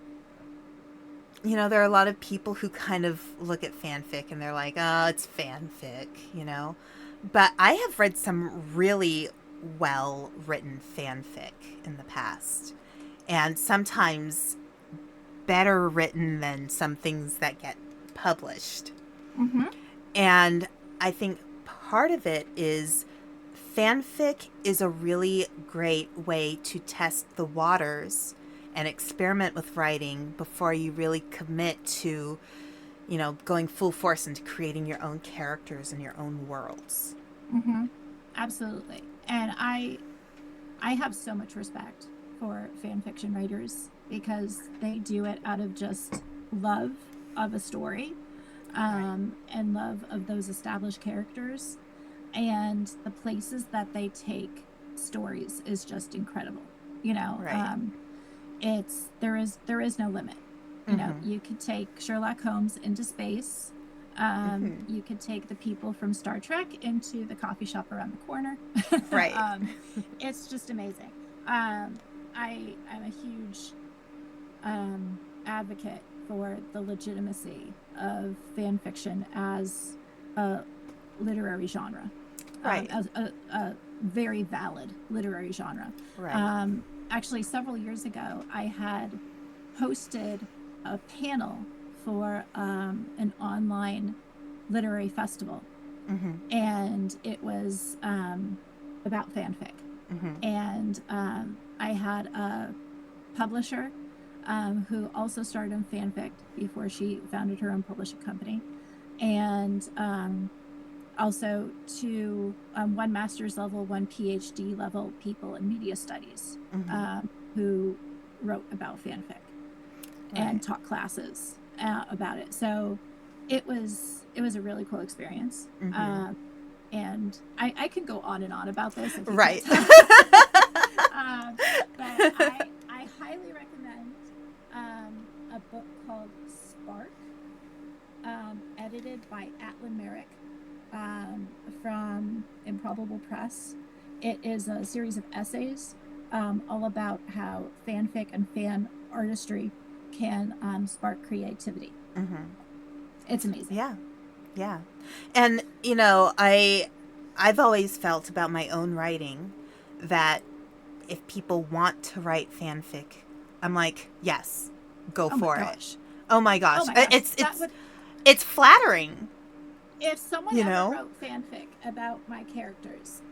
are a lot of people who kind of look at fanfic and they're like, oh, it's fanfic, But I have read some really well-written fanfic in the past. And sometimes better written than some things that get published. And I think part of it is fanfic is a really great way to test the waters and experiment with writing before you really commit to, going full force into creating your own characters and your own worlds. Absolutely. And I have so much respect for fan fiction writers because they do it out of just love of a story. And love of those established characters, and the places that they take stories is just incredible. There is no limit. You could take Sherlock Holmes into space. You could take the people from Star Trek into the coffee shop around the corner. It's just amazing. I'm a huge advocate for the legitimacy of fan fiction as a literary genre, as a very valid literary genre. actually several years ago, I had hosted a panel for an online literary festival, Mm-hmm. and it was about fanfic. Mm-hmm. And I had a publisher who also started in fanfic before she founded her own publishing company, and also two one master's level, one PhD level people in media studies Mm-hmm. who wrote about fanfic and Right. taught classes about it. So it was a really cool experience. Mm-hmm. And I can go on and on about this if you Right. can't tell. But I highly recommend a book called Spark, edited by Atlin Merrick from Improbable Press. It is a series of essays all about how fanfic and fan artistry can spark creativity. Mm-hmm. It's amazing. Yeah. Yeah. And I've always felt about my own writing that if people want to write fanfic, I'm like, yes, go Oh my for it. gosh. Oh my gosh. Oh my gosh. It's That it's would, it's flattering, if someone you ever know? wrote fanfic about my characters,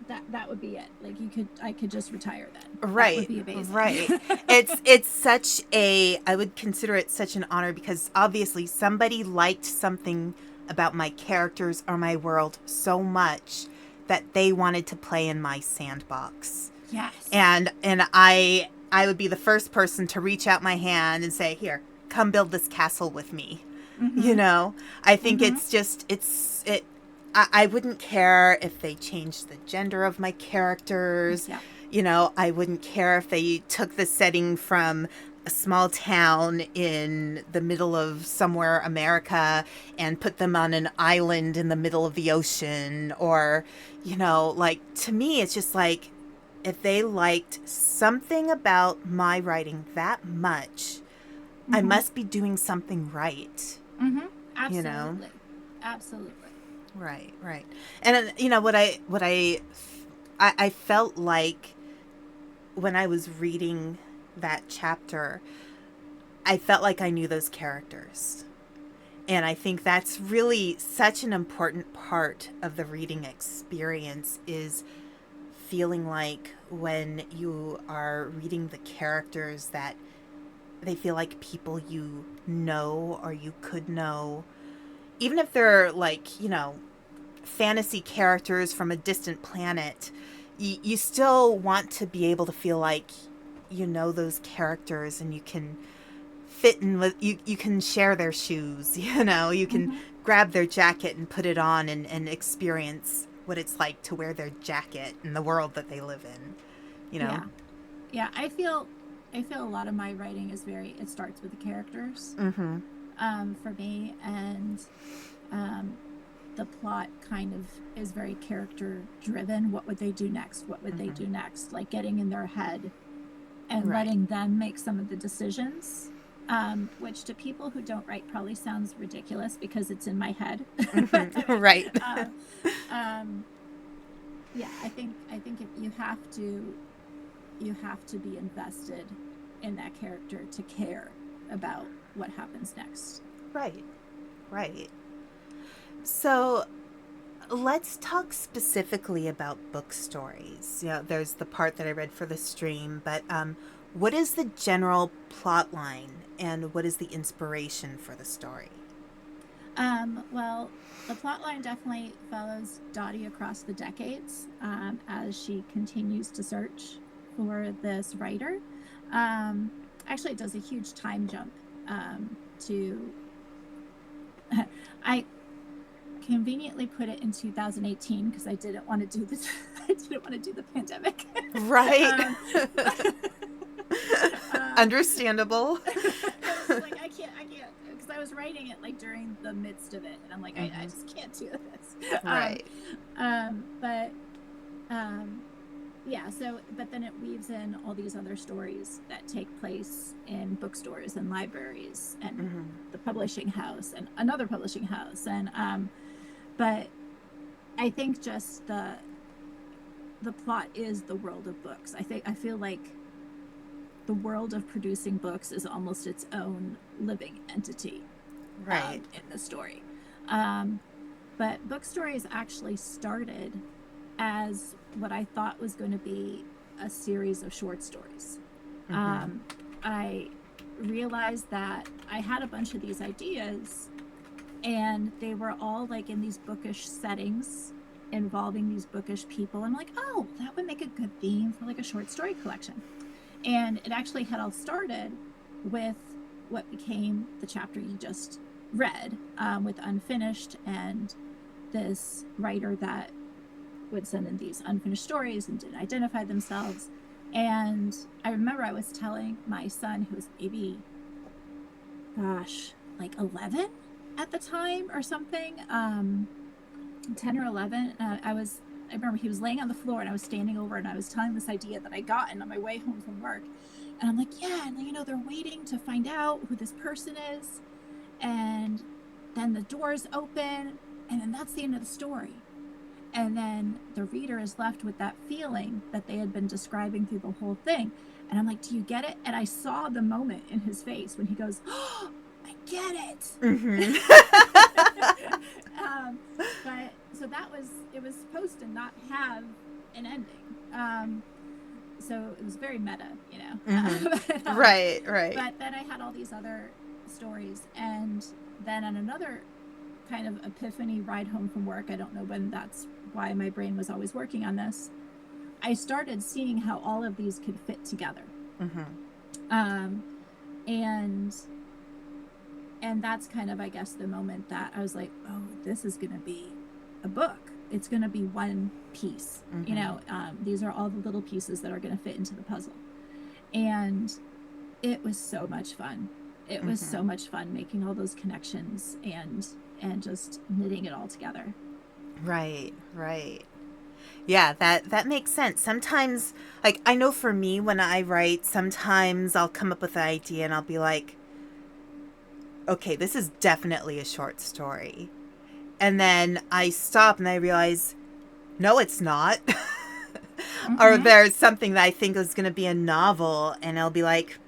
that would be it. Like I could just retire then. That would Right. be amazing. Right. It's such a I would consider it such an honor because obviously somebody liked something about my characters or my world so much that they wanted to play in my sandbox. Yes. And I would be the first person to reach out my hand and say, "Here, come build this castle with me." You Mm-hmm. know, I think Mm-hmm. it's just it. I wouldn't care if they changed the gender of my characters. Yeah. You know, I wouldn't care if they took the setting from a small town in the middle of somewhere America and put them on an island in the middle of the ocean, or like, to me it's just like, if they liked something about my writing that much, I Mm-hmm. must be doing something right, Mm-hmm. you know? Absolutely. Absolutely. Right, right. And I felt like when I was reading that chapter, I felt like I knew those characters. And I think that's really such an important part of the reading experience, is feeling like when you are reading the characters that they feel like people you know or you could know, even if they're like, fantasy characters from a distant planet. You still want to be able to feel like you know those characters and you can fit in with you can share their shoes. You can Mm-hmm. grab their jacket and put it on and experience what it's like to wear their jacket in the world that they live in, you know? Yeah. Yeah. I feel a lot of my writing is it starts with the characters, Mm-hmm. for me, and the plot kind of is very character driven. What would they do next? What would they Mm-hmm. do next? Like getting in their head and Right. letting them make some of the decisions, which to people who don't write probably sounds ridiculous because it's in my head. Mm-hmm. Right. um, um, yeah, I think if you have to be invested in that character to care about what happens next. Right. Right. So let's talk specifically about book stories. There's the part that I read for the stream, but what is the general plot line and what is the inspiration for the story? Well, the plot line definitely follows Dottie across the decades as she continues to search for this writer. Actually, it does a huge time jump to. I conveniently put it in 2018 because I didn't want to do this. I didn't want to do the pandemic. Right. Um, Understandable. like I can't, because I was writing it like during the midst of it, and I'm like, I just can't do this. Right. But yeah. So, but then it weaves in all these other stories that take place in bookstores and libraries and Mm-hmm. the publishing house and another publishing house, and but I think just the plot is the world of books. I feel like the world of producing books is almost its own living entity Right. in the story. Um, but book stories actually started as what I thought was going to be a series of short stories. Mm-hmm. I realized that I had a bunch of these ideas, and they were all like in these bookish settings involving these bookish people. I'm like, oh, that would make a good theme for like a short story collection. And it actually had all started with what became the chapter you just read, with Unfinished, and this writer that would send in these unfinished stories and didn't identify themselves. And I remember I was telling my son, who was maybe, gosh, like 11 at the time or something, 10 or 11. I remember he was laying on the floor and I was standing over and I was telling this idea that I gotten on my way home from work. And I'm like, yeah, and they're waiting to find out who this person is. And then the doors open, and then that's the end of the story. And then the reader is left with that feeling that they had been describing through the whole thing. And I'm like, do you get it? And I saw the moment in his face when he goes, oh, I get it. Mm-hmm. But so it was supposed to not have an ending. So it was very meta, Mm-hmm. Right. But then I had all these other stories. And then on another kind of epiphany ride home from work, I don't know when that's why my brain was always working on this, I started seeing how all of these could fit together. Mm-hmm. And that's kind of, I guess, the moment that I was like, oh, this is going to be a book. It's going to be one piece. Mm-hmm. These are all the little pieces that are going to fit into the puzzle. And it was so much fun. It was Mm-hmm. so much fun making all those connections and just knitting it all together. Right. Yeah, that makes sense. Sometimes, like, I know for me when I write, sometimes I'll come up with an idea and I'll be like, okay, this is definitely a short story. And then I stop and I realize, no, it's not. Or Mm-hmm. there's something that I think is going to be a novel, and I'll be like,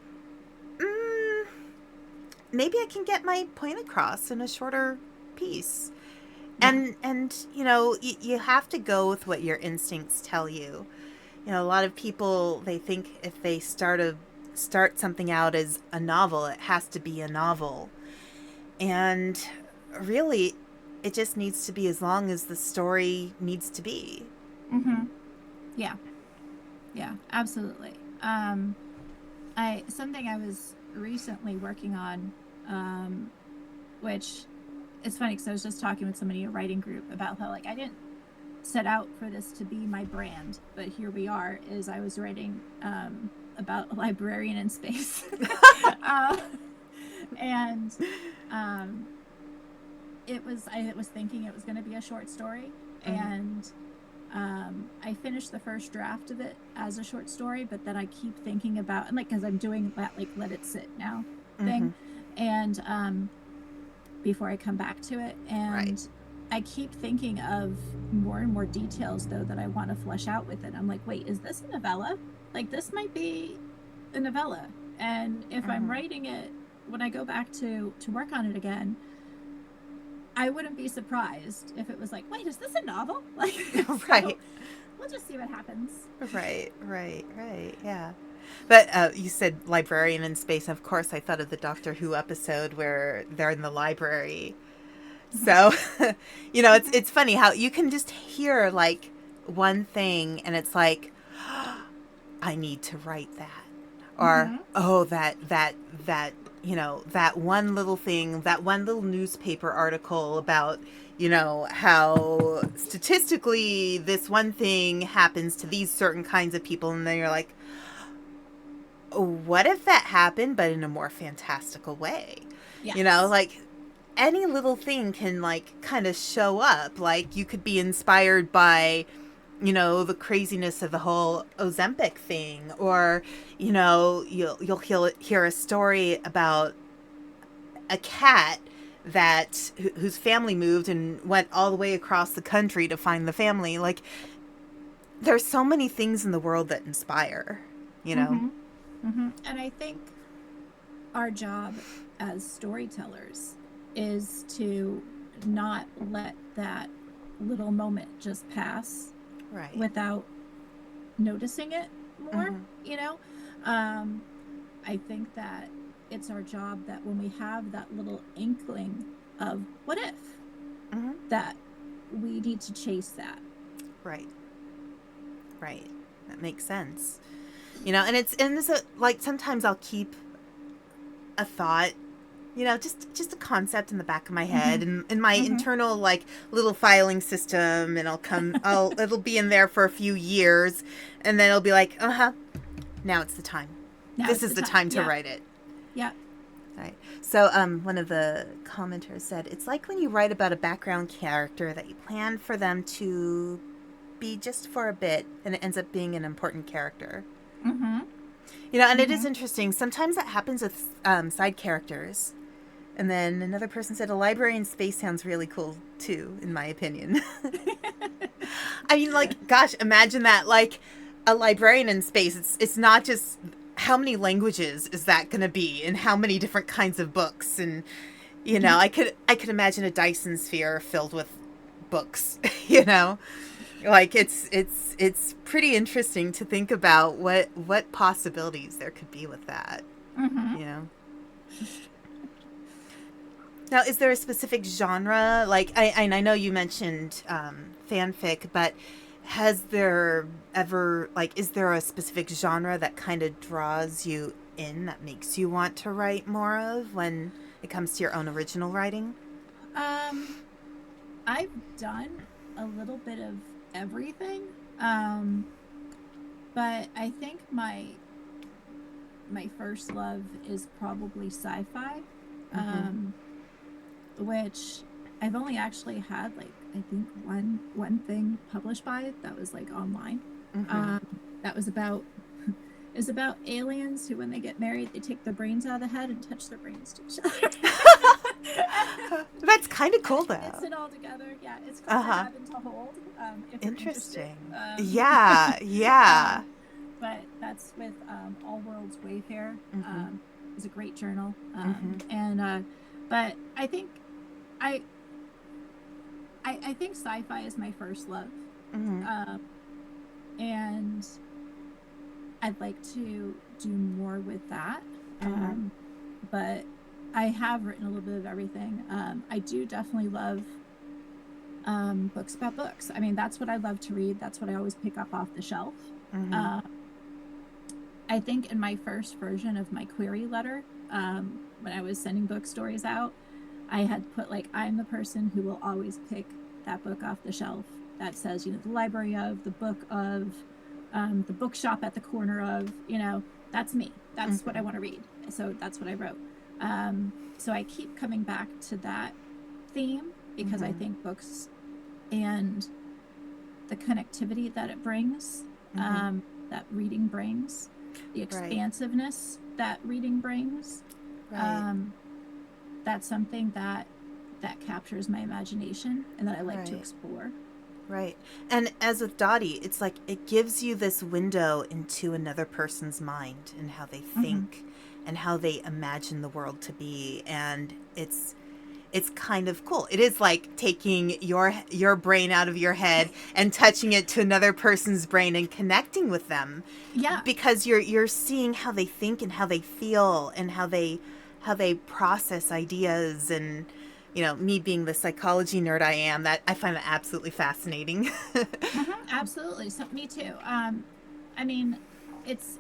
maybe I can get my point across in a shorter piece. Yeah. And you have to go with what your instincts tell you. A lot of people, they think if they start something out as a novel, it has to be a novel. And really, it just needs to be as long as the story needs to be. Mm-hmm. Yeah. Yeah, absolutely. Something I was recently working on, which it's funny because I was just talking with somebody in a writing group about how, like, I didn't set out for this to be my brand, but here we are. Is I was writing about a librarian in space, and I was thinking it was going to be a short story, Mm-hmm. and I finished the first draft of it as a short story, but then I keep thinking about, and like, because I'm doing that, like, let it sit now Mm-hmm. thing, and before I come back to it, Right. and I keep thinking of more and more details though that I want to flesh out with it. I'm like, wait, is this a novella? Like, this might be a novella, and if I'm Mm-hmm. writing it when I go back to work on it again, I wouldn't be surprised if it was like, wait, is this a novel? Like, so Right. we'll just see what happens. Right. Yeah. But you said librarian in space. Of course, I thought of the Doctor Who episode where they're in the library. Mm-hmm. So, it's Mm-hmm. it's funny how you can just hear like one thing, and it's like, I need to write that, or Mm-hmm. oh, that one little thing, that one little newspaper article about how statistically this one thing happens to these certain kinds of people, and then you're like, what if that happened but in a more fantastical way? Yes. Like any little thing can like kind of show up. Like you could be inspired by the craziness of the whole Ozempic thing, or you'll hear a story about a cat whose family moved and went all the way across the country to find the family. Like there's so many things in the world that inspire. Mm-hmm. And I think our job as storytellers is to not let that little moment just pass Right. without noticing it more, Mm-hmm. you know? Um, I think that it's our job that when we have that little inkling of what if, Mm-hmm. that we need to chase that. Right. Right. That makes sense. And it's like sometimes I'll keep a thought, just a concept in the back of my head Mm-hmm. and in my Mm-hmm. internal like little filing system, and it'll be in there for a few years, and then it'll be like, now it's the time. Now This it's is the the time. time to Yeah. write it. Yeah. Right. So one of the commenters said it's like when you write about a background character that you plan for them to be just for a bit, and it ends up being an important character. Mm-hmm. And it is Mm-hmm. interesting. Sometimes that happens with side characters. And then another person said a library in space sounds really cool too, in my opinion. I mean, like, gosh, imagine that, like a librarian in space. It's not just how many languages is that going to be, and how many different kinds of books, and I could imagine a Dyson sphere filled with books. Like it's pretty interesting to think about what possibilities there could be with that. Mm-hmm. You know. Now, is there a specific genre? Like, I know you mentioned fanfic, but has there ever, like, is there a specific genre that kind of draws you in, that makes you want to write more of when it comes to your own original writing? Um, I've done a little bit of everything. Um, but I think my first love is probably sci-fi. Mm-hmm. Um, which I've only actually had like I think one thing published by that was like online. Mm-hmm. Um, that was about is about aliens who, when they get married, they take their brains out of the head and touch their brains to each other. That's kind of And cool, it knits though. it all together. Yeah, it's Uh called The huh. Heaven to Hold. If you're interested. Interesting. Yeah. Yeah. But that's with All Worlds Wayfair. Mm-hmm. Is a great journal. Mm-hmm. And but I I think sci-fi is my first love. Mm-hmm. Um, and I'd like to do more with that. Mm-hmm. But I have written a little bit of everything. I do definitely love books about books. I mean, that's what I love to read. That's what I always pick up off the shelf. Mm-hmm. Uh, I think in my first version of my query letter, when I was sending book stories out, I had put like, I'm the person who will always pick that book off the shelf that says, the library of, the book of, the bookshop at the corner of, that's me. That's what I want to read. So that's what I wrote. So I keep coming back to that theme because I think books and the connectivity that it brings, that reading brings, the Right. expansiveness that reading brings, Right. that's something that captures my imagination and that I like to Right. explore. Right. And as with Dottie, it's like it gives you this window into another person's mind and how they think and how they imagine the world to be. And it's kind of cool. It is like taking your brain out of your head and touching it to another person's brain and connecting with them, Yeah. because you're seeing how they think and how they feel and how they process ideas. And me being the psychology nerd I am, that I find that absolutely fascinating. Absolutely. So, me too. I mean, it's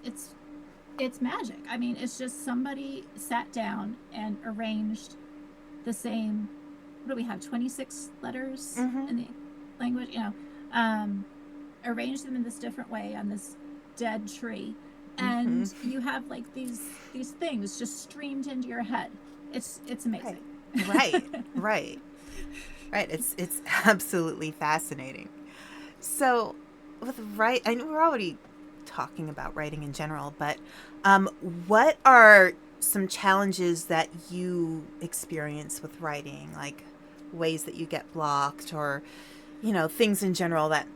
it's magic. I mean, it's just somebody sat down and arranged the same. What do we have? 26 letters Mm-hmm. in the language. Um, arranged them in this different way on this dead tree, Mm-hmm. and you have like these things just streamed into your head. It's amazing. Right. Right. Right. It's absolutely fascinating. So, I know we're already talking about writing in general, but what are some challenges that you experience with writing, like ways that you get blocked, or things in general that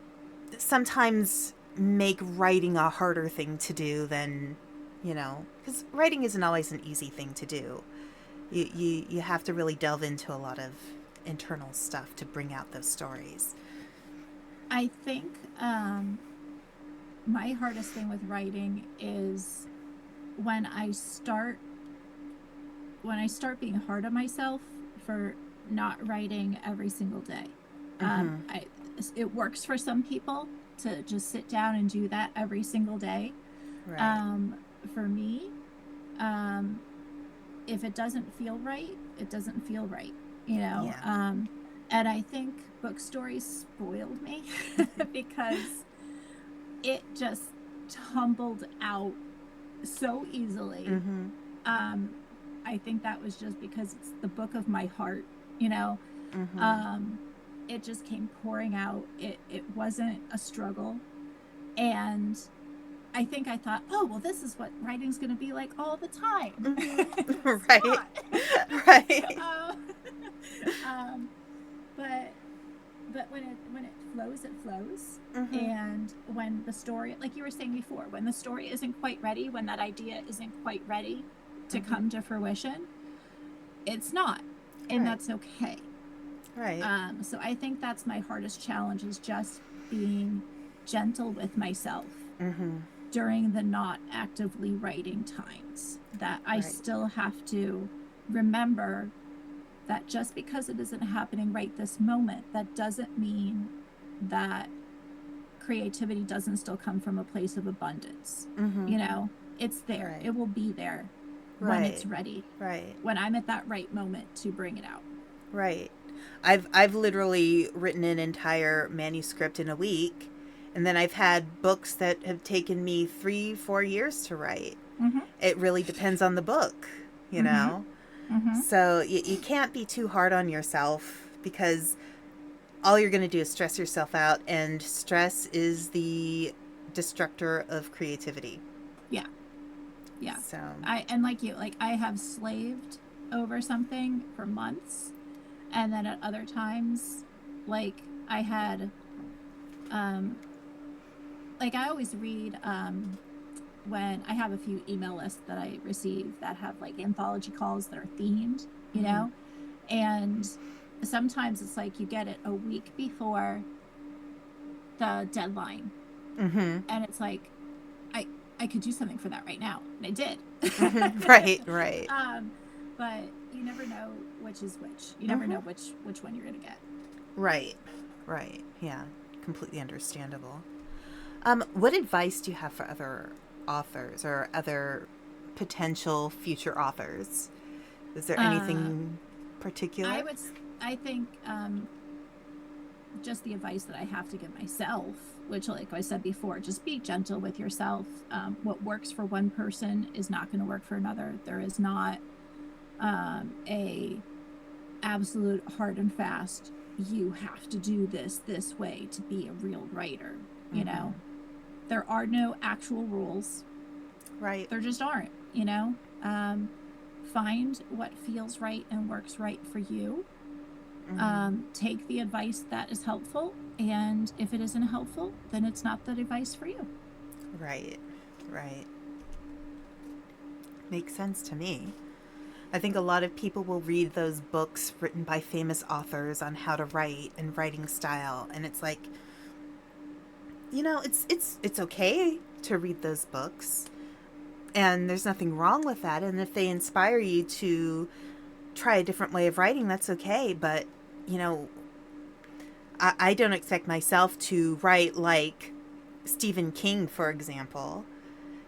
sometimes make writing a harder thing to do than because writing isn't always an easy thing to do. You have to really delve into a lot of internal stuff to bring out those stories. I think my hardest thing with writing is when I start being hard on myself for not writing every single day. Mm-hmm. It works for some people to just sit down and do that every single day. Right. Um, for me, um, if it doesn't feel right, it doesn't feel right, you know? Yeah. And I think book stories spoiled me because it just tumbled out so easily. Mm-hmm. Um, I think that was just because it's the book of my heart, you know? Mm-hmm. Um, it just came pouring out. It wasn't a struggle. And I think I thought, oh, well, this is what writing's going to be like all the time. Mm-hmm. It's Right. not. Right. um, um, but when it flows, it flows. Mm-hmm. And when the story, like you were saying before, when the story isn't quite ready, when that idea isn't quite ready to Mm-hmm. come to fruition, it's not, and Right. that's okay. Right. So I think that's my hardest challenge is just being gentle with myself Mm-hmm. during the not actively writing times. That I Right. still have to remember that just because it isn't happening right this moment, that doesn't mean that creativity doesn't still come from a place of abundance. Mm-hmm. You know, it's there. Right. It will be there when it's Right. ready, Right. when I'm at that right moment to bring it out. Right. I've literally written an entire manuscript in a week, and then I've had books that have taken me 3, 4 years to write. Mm-hmm. It really depends on the book, you Mm-hmm. know? Mm-hmm. So you can't be too hard on yourself because all you're going to do is stress yourself out, and stress is the destructor of creativity. Yeah. Yeah. So, And like you, like I have slaved over something for months, and then at other times, like I had, um, like I always read, when I have a few email lists that I receive that have like anthology calls that are themed, you mm-hmm. know, and sometimes it's like you get it a week before the deadline, Mm-hmm. and it's like I I could do something for that right now, and I did. Mm-hmm. Right, right. um, but you never know which is which. You never Mm-hmm. know which one you're gonna get. Right, right. Yeah, completely understandable. What advice do you have for other authors or other potential future authors? Is there Uh, anything I particular? would. I think just the advice that I have to give myself, which, like I said before, just be gentle with yourself. What works for one person is not going to work for another. There is not a absolute hard and fast. You have to do this way to be a real writer. You Mm-hmm. know, there are no actual rules. Right. There just aren't. You know, find what feels right and works right for you. Mm-hmm. Take the advice that is helpful, and if it isn't helpful, then it's not the advice for you. Right, right. Makes sense to me. I think a lot of people will read those books written by famous authors on how to write and writing style, and it's like, it's okay to read those books, and there's nothing wrong with that. And if they inspire you to try a different way of writing, that's okay. But you know, I don't expect myself to write like Stephen King, for example.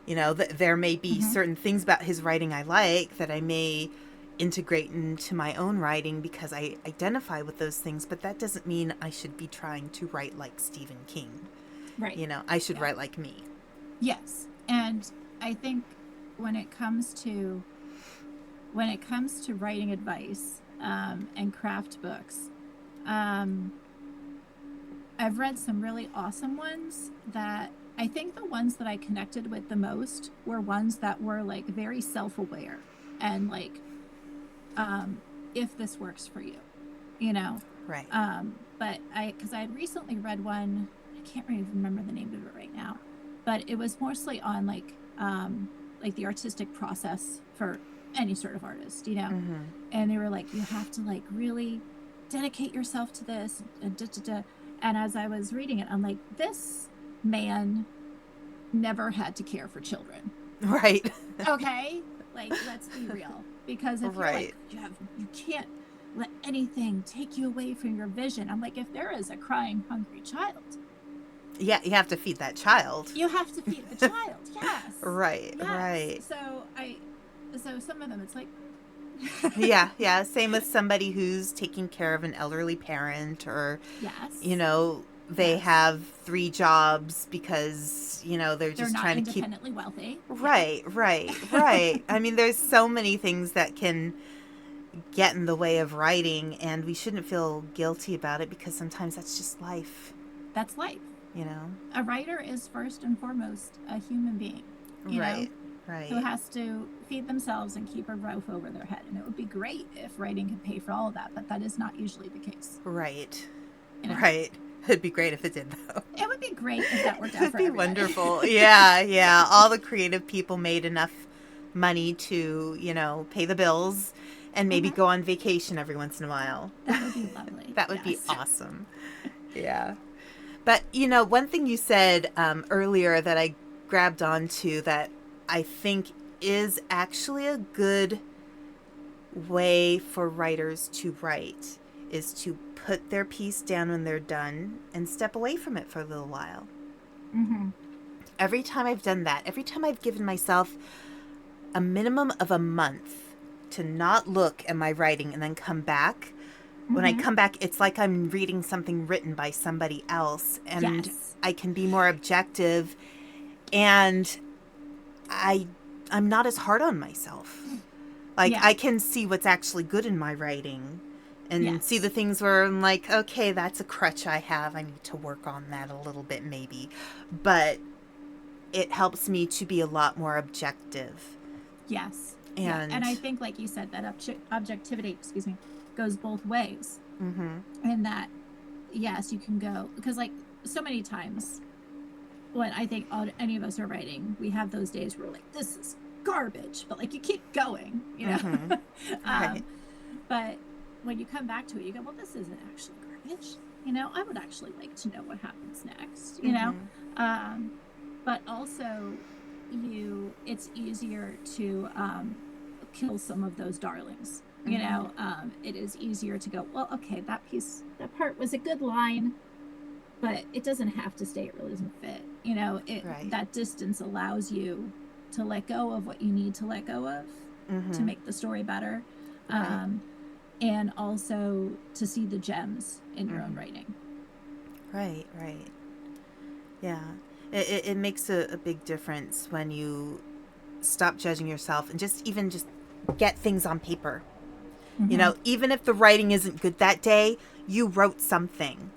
There may be Mm-hmm. certain things about his writing I like that I may integrate into my own writing because I identify with those things, but that doesn't mean I should be trying to write like Stephen King. Right. I should Yeah. write like me. Yes. And I think when it comes to writing advice and craft books, um, I've read some really awesome ones that I think the ones that I connected with the most were ones that were like very self-aware and like, um, if this works for you, you know. Right. But because I had recently read one, I can't really remember the name of it right now, but it was mostly on like the artistic process for any sort of artist, you know. Mm-hmm. And they were like, you have to like really dedicate yourself to this, and da, da, da. And as I was reading it, I'm like, this man never had to care for children. Right. Okay, like let's be real, because if you're Right. like you can't let anything take you away from your vision. I'm like, if there is a crying hungry child, Yeah, you have to feed that child. you have to feed the child. Yes, Right, yes. right. So some of them it's like Yeah, yeah. Same with somebody who's taking care of an elderly parent, or, you yes, know, they yes, have 3 jobs because, you know, they're they're just not trying to keep. independently wealthy. Yeah. Right, right, right. I mean, there's so many things that can get in the way of writing, and we shouldn't feel guilty about it because sometimes that's just life, That's life. you know? A writer is first and foremost a human being, you know, Right, who right, has to feed themselves and keep a roof over their head. And it would be great if writing could pay for all of that, but that is not usually the case. right, You know, right. It'd be great if it did, though. it would be great if that worked out It'd for be everybody. wonderful. Yeah, yeah. All the creative people made enough money to, you know, pay the bills and maybe Hmm. go on vacation every once in a while. That would be lovely. That would be Yes. awesome. Yeah. But, you know, one thing you said earlier that I grabbed onto that I think is actually a good way for writers to write is to put their piece down when they're done and step away from it for a little while. Hmm. Every time I've done that, every time I've given myself a minimum of a month to not look at my writing and then come back, when I Hmm. come back, it's like I'm reading something written by somebody else, and Yes. I can be more objective, and I I'm not as hard on myself. Like, Yeah. I can see what's actually good in my writing and see the Yes. things where I'm like, okay, that's a crutch I have. I need to work on that a little bit maybe. But it helps me to be a lot more objective. Yes. Yeah. And And I think, like you said, that objectivity, excuse me, goes both ways. mhm. And that, yes, you can go, because, like, so many times when I think any of us are writing, we have those days where we're like, this is garbage, but like you keep going, you know. Mhm. Right. um, but when you come back to it, you go, well, this isn't actually garbage. You know, I would actually like to know what happens next, you know. Mhm. Um, but also, it's easier to kill some of those darlings. You Mhm. know, it is easier to go, well, okay, that part was a good line, but it doesn't have to stay. It really doesn't fit. You know, Right. that distance allows you to let go of what you need to let go of to Mhm. make the story better, Right. um, and also to see the gems in your own Mhm. writing. Right, right. Yeah. It makes a big difference when you stop judging yourself and just get things on paper. You Mm-hmm. know, even if the writing isn't good that day, you wrote something.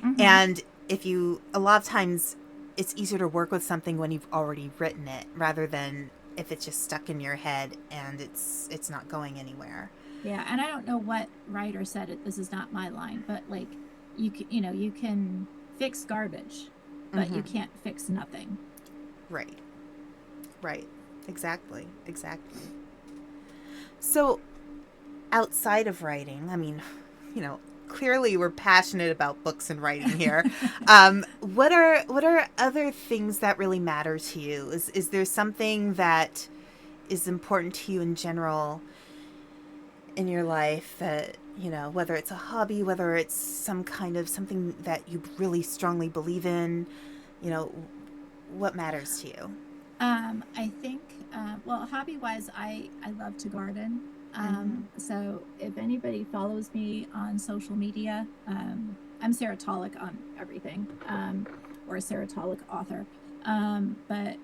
Mm-hmm. And if you, a lot of times, it's easier to work with something when you've already written it rather than if it's just stuck in your head and it's not going anywhere. Yeah, and I don't know what writer said it. This is not my line, but like you can fix garbage, but you Mm-hmm. can't fix nothing. Right. Right. Exactly. Exactly. So outside of writing, I mean, you know, clearly we're passionate about books and writing here. What are other things that really matter to you? Is there something that is important to you in general in your life that, you know, whether it's a hobby, whether it's some kind of something that you really strongly believe in, you know, what matters to you? I think, well, hobby wise, I love to garden. Mm-hmm. So if anybody follows me on social media, I'm Sarah Tollok on everything, or a Sarah Tollok author. But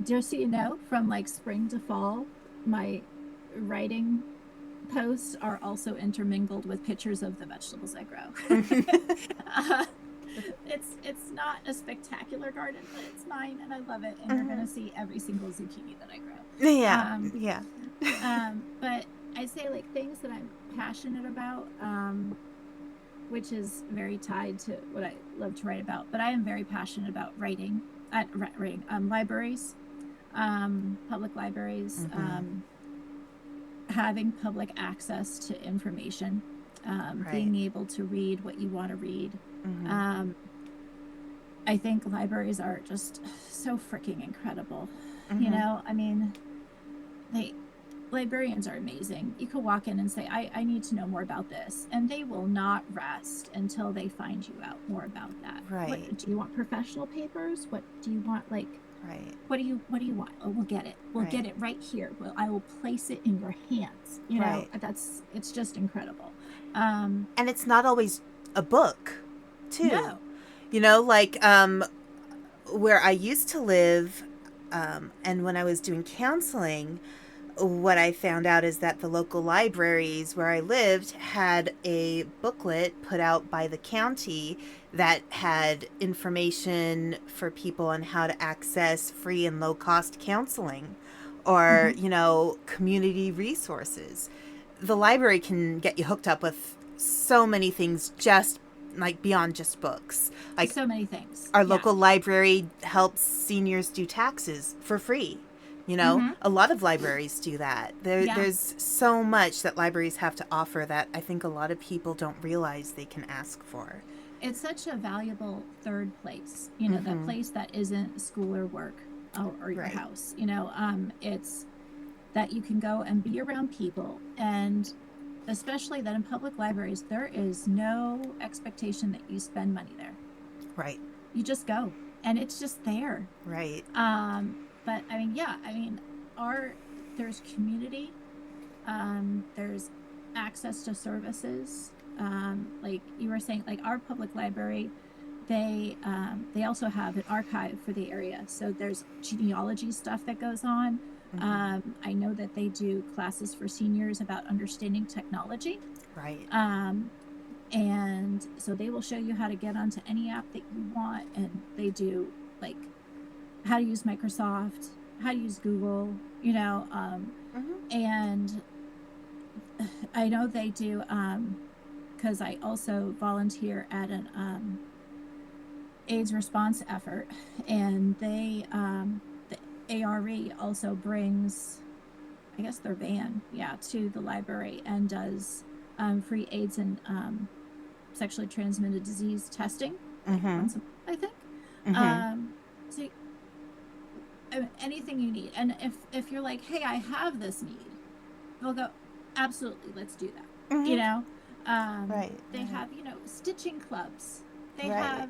just so you know, from like spring to fall, my writing posts are also intermingled with pictures of the vegetables I grow. uh, it's not a spectacular garden, but it's mine and I love it. And you're Mm-hmm. gonna see every single zucchini that I grow. Yeah, yeah. But I say like things that I'm passionate about, which is very tied to what I love to write about. But I am very passionate about writing, libraries, Public libraries, Mm-hmm. having public access to information, Right. being able to read what you want to read. Mm-hmm. Um, I think libraries are just so freaking incredible. You Mm-hmm. know, I mean, they librarians are amazing. You could walk in and say, I need to know more about this, and they will not rest until they find you out more about that. What Right. do you want? Professional papers? What do you want? Like, Right. what do you want? Oh, we'll get it. We'll Right. get it right here. Well, I will place it in your hands. You know, Right. it's just incredible. Um, And it's not always a book, too. no. Like where I used to live, and when I was doing counseling, what I found out is that the local libraries where I lived had a booklet put out by the county that had information for people on how to access free and low cost counseling or, Hmm. community resources. The library can get you hooked up with so many things just like beyond just books. Like So many things. our Yeah. local library helps seniors do taxes for free. Hmm. A lot of libraries do that. Yeah. There's so much that libraries have to offer that I think a lot of people don't realize they can ask for. It's such a valuable third place. You know, that Mm-hmm. place that isn't school or work or your Right. house. You know, it's that you can go and be around people, and especially that in public libraries there is no expectation that you spend money there. Right. You just go and it's just there. Right. But I mean, yeah, I mean, our there's community, there's access to services, like you were saying, like our public library, they also have an archive for the area, so there's genealogy stuff that goes on. Mm-hmm. I know that they do classes for seniors about understanding technology. Right. um, and so they will show you how to get onto any app that you want, and they do like how to use Microsoft, how to use Google, Mm-hmm. and I know they do, because I also volunteer at an AIDS response effort, and the ARE also brings, I guess, their van, yeah, to the library and does free AIDS and sexually transmitted disease testing, like Mm-hmm. once a month, I think. Mm-hmm. So anything you need, and if you're like, hey, I have this need, they'll go, absolutely, let's do that. Mm-hmm. Right. They have, stitching clubs. They Right. have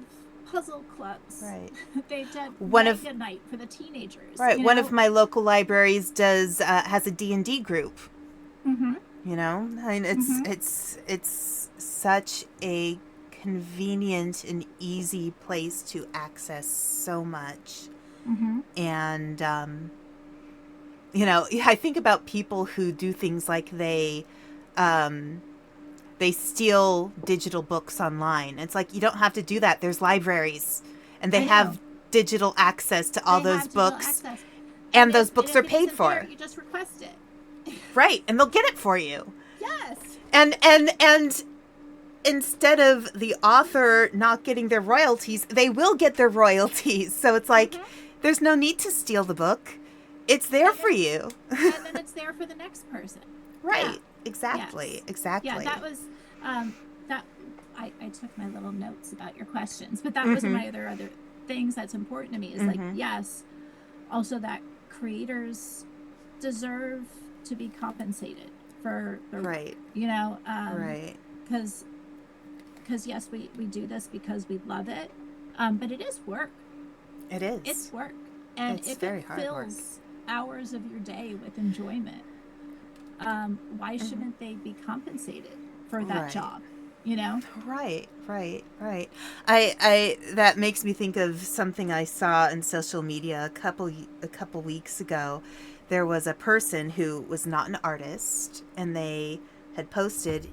puzzle clubs. Right. They did One of manga night for the teenagers. right. One of my local libraries does has a D&D group. Mm-hmm. I mean, it's Mm-hmm. it's it's such a convenient and easy place to access so much. Mm-hmm. And I think about people who do things like they steal digital books online. It's like you don't have to do that. There's libraries, and they I have know. digital access to all They those have digital books, access. and those And books if are it paid isn't there, for. you just request it. Right, and they'll get it for you. Yes. And instead of the author not getting their royalties, they will get their royalties. So it's like Mm-hmm. there's no need to steal the book. It's there And for then, you. and then it's there for the next person. Yeah. Right. Exactly. Yes. Yeah, Exactly. that was that I took my little notes about your questions, but that was Mhm. my other things that's important to me is like, Mhm. yes, also that creators deserve to be compensated for their work, Right. Right. because yes, we do this because we love it, but it is work. It is. It's work, and It's if very it hard work. fills hours of your day with enjoyment, why shouldn't they be compensated for that Right. job? You know? Right, right. I that makes me think of something I saw in social media a couple weeks ago. There was a person who was not an artist, and they had posted,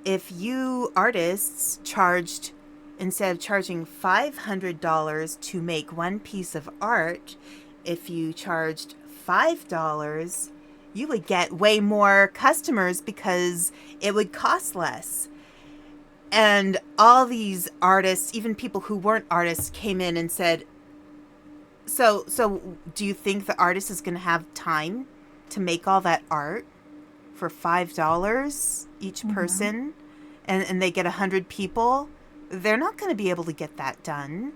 if you artists charged, instead of charging $500 to make one piece of art, if you charged $5, you would get way more customers because it would cost less. And all these artists, even people who weren't artists, came in and said, So do you think the artist is going to have time to make all that art for $5 each Mm-hmm. person, and they get 100 people? They're not going to be able to get that done.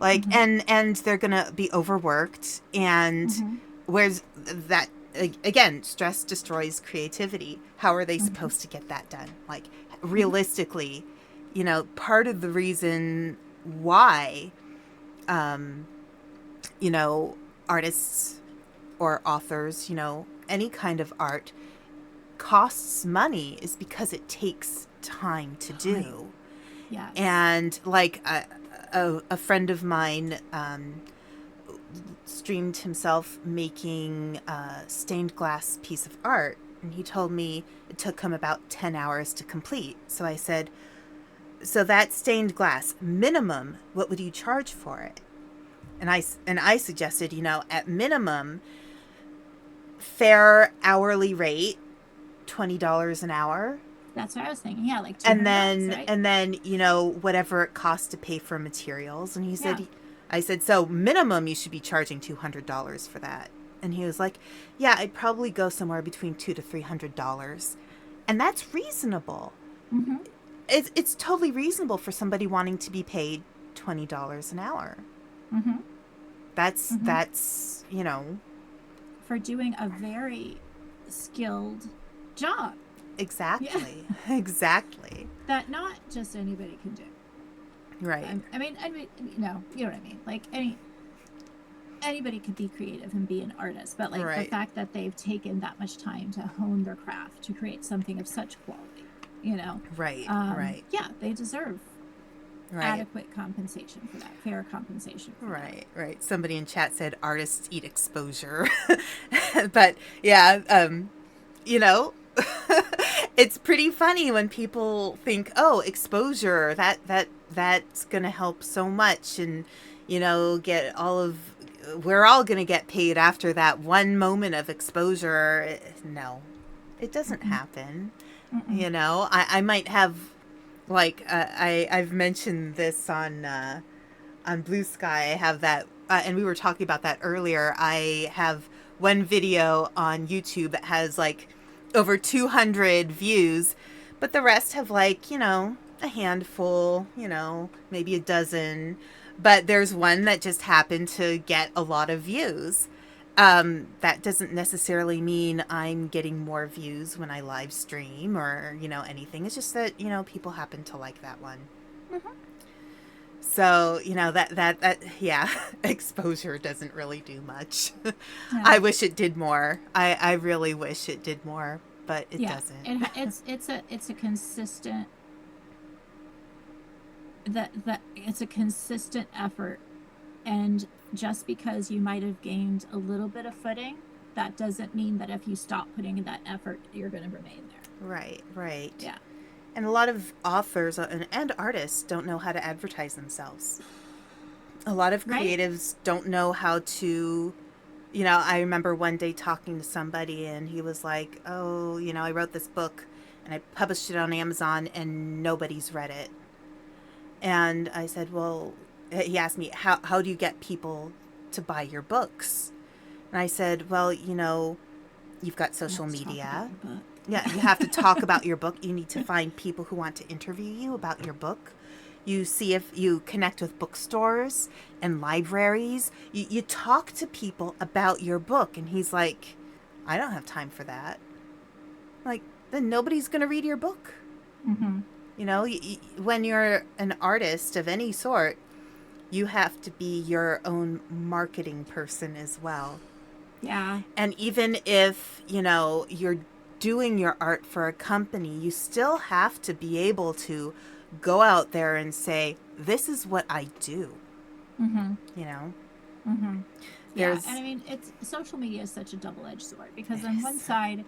Like, Mm-hmm. and they're going to be overworked. And Mm-hmm. where's that? Again, stress destroys creativity. How are they Mm-hmm. supposed to get that done? Like, Mm-hmm. realistically, part of the reason why, um, you know, artists or authors, any kind of art costs money is because it takes time to Time. do. Yes. And like a friend of mine streamed himself making a stained glass piece of art. And he told me it took him about 10 hours to complete. So I said, so that stained glass, minimum, what would you charge for it? And I suggested, at minimum, fair hourly rate, $20 an hour. That's what I was thinking. Yeah, like and $200, then right? and then whatever it costs to pay for materials. And Yeah. I said, so minimum you should be charging $200 for that. And he was like, yeah, I'd probably go somewhere between $200 to $300. And that's reasonable. Mm-hmm. It's totally reasonable for somebody wanting to be paid $20 an hour. Mm-hmm. that's Mm-hmm. that's For doing a very skilled job. Yeah. exactly. Exactly. That not just anybody can do. Right. I mean, you know what I mean. Like anybody could be creative and be an artist, but like the Right. fact that they've taken that much time to hone their craft to create something of such quality, Right. Right. yeah, they deserve Right. adequate compensation for that, fair compensation for that. Right, right. Somebody in chat said artists eat exposure. But yeah, you know, it's pretty funny when people think, "Oh, exposure, that's going to help so much," and get all of we're all going to get paid after that one moment of exposure. No. It doesn't Mm-mm, happen. mm-mm. I might have, like, I've mentioned this on Blue Sky. I have that, and we were talking about that earlier. I have one video on YouTube that has like over 200 views, but the rest have like, a handful, maybe a dozen. But there's one that just happened to get a lot of views. That doesn't necessarily mean I'm getting more views when I live stream or, anything. It's just that, people happen to like that one. Mm-hmm. So, yeah, exposure doesn't really do much. Yeah, I wish it did more. I really wish it did more, but it yeah. doesn't. It's a consistent that it's a consistent effort, and just because you might have gained a little bit of footing, that doesn't mean that if you stop putting in that effort, you're going to remain there. Right, right. Yeah. And a lot of authors and artists don't know how to advertise themselves. A lot of Right. creatives don't know how to. I remember one day talking to somebody and he was like, oh, I wrote this book and I published it on Amazon and nobody's read it. And I said, well, he asked me, how do you get people to buy your books? And I said, well, you've got social Let's talk about media. your book. Yeah, you have to talk about your book. You need to find people who want to interview you about your book. You see if you connect with bookstores and libraries. You talk to people about your book. And he's like, I don't have time for that. Like, then nobody's going to read your book. Mm-hmm. When you're an artist of any sort, you have to be your own marketing person as well. Yeah. And even if, you're doing your art for a company, you still have to be able to go out there and say, this is what I do. Mm-hmm. You know, Mm-hmm. Yeah, there's, and I mean, it's social media is such a double-edged sword because it on one is. side,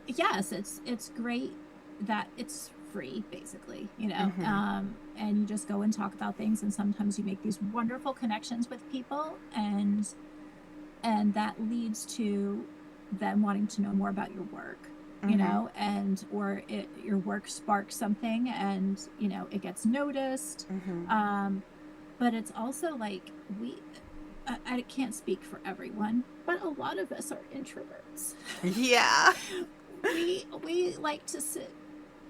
yes, it's great that it's free, basically, Mm-hmm. and you just go and talk about things, and sometimes you make these wonderful connections with people, and that leads to them wanting to know more about your work, Mm-hmm. and or your work sparks something, and it gets noticed. Mm-hmm. Um, but it's also like I can't speak for everyone, but a lot of us are introverts. Yeah. We like to sit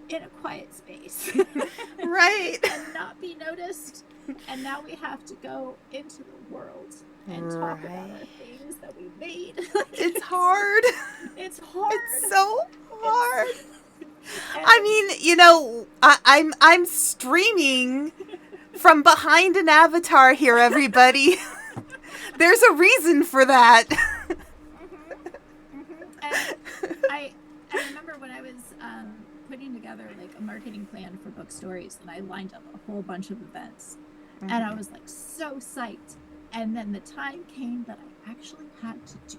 in a quiet space Right. and not be noticed. And now we have to go into the world and talk about Right. our things that we made. It's hard. It's It's hard. so It's hard. I and mean, I'm streaming from behind an avatar here, everybody. There's a reason for that. and I remember when I was putting together like a marketing plan for book stories, and I lined up a whole bunch of events, and I was like so psyched. And then the time came that I actually had to do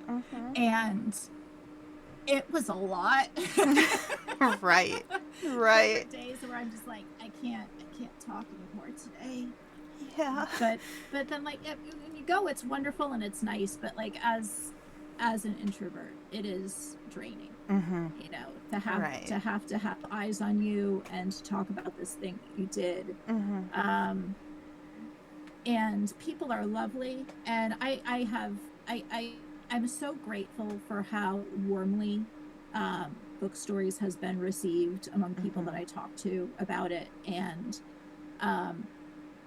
that, and it was a lot. Right. There were Right. days where I'm just like, I can't talk anymore today. Yeah. But then like when you go, it's wonderful and it's nice. But like as an introvert, it is draining. You know, Right. to have eyes on you and to talk about this thing that you did. And people are lovely, and I'm so grateful for how warmly book stories has been received among people that I talk to about it. And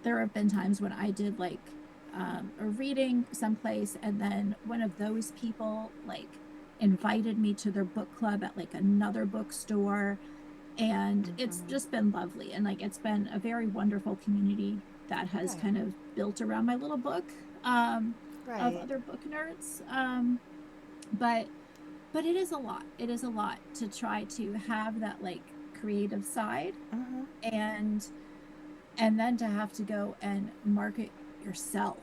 there have been times when I did like a reading someplace, and then one of those people like invited me to their book club at like another bookstore, and it's just been lovely. And like it's been a very wonderful community that has kind of built around my little book of other book nerds. But it is a lot. It is a lot to try to have that like creative side, and then to have to go and market yourself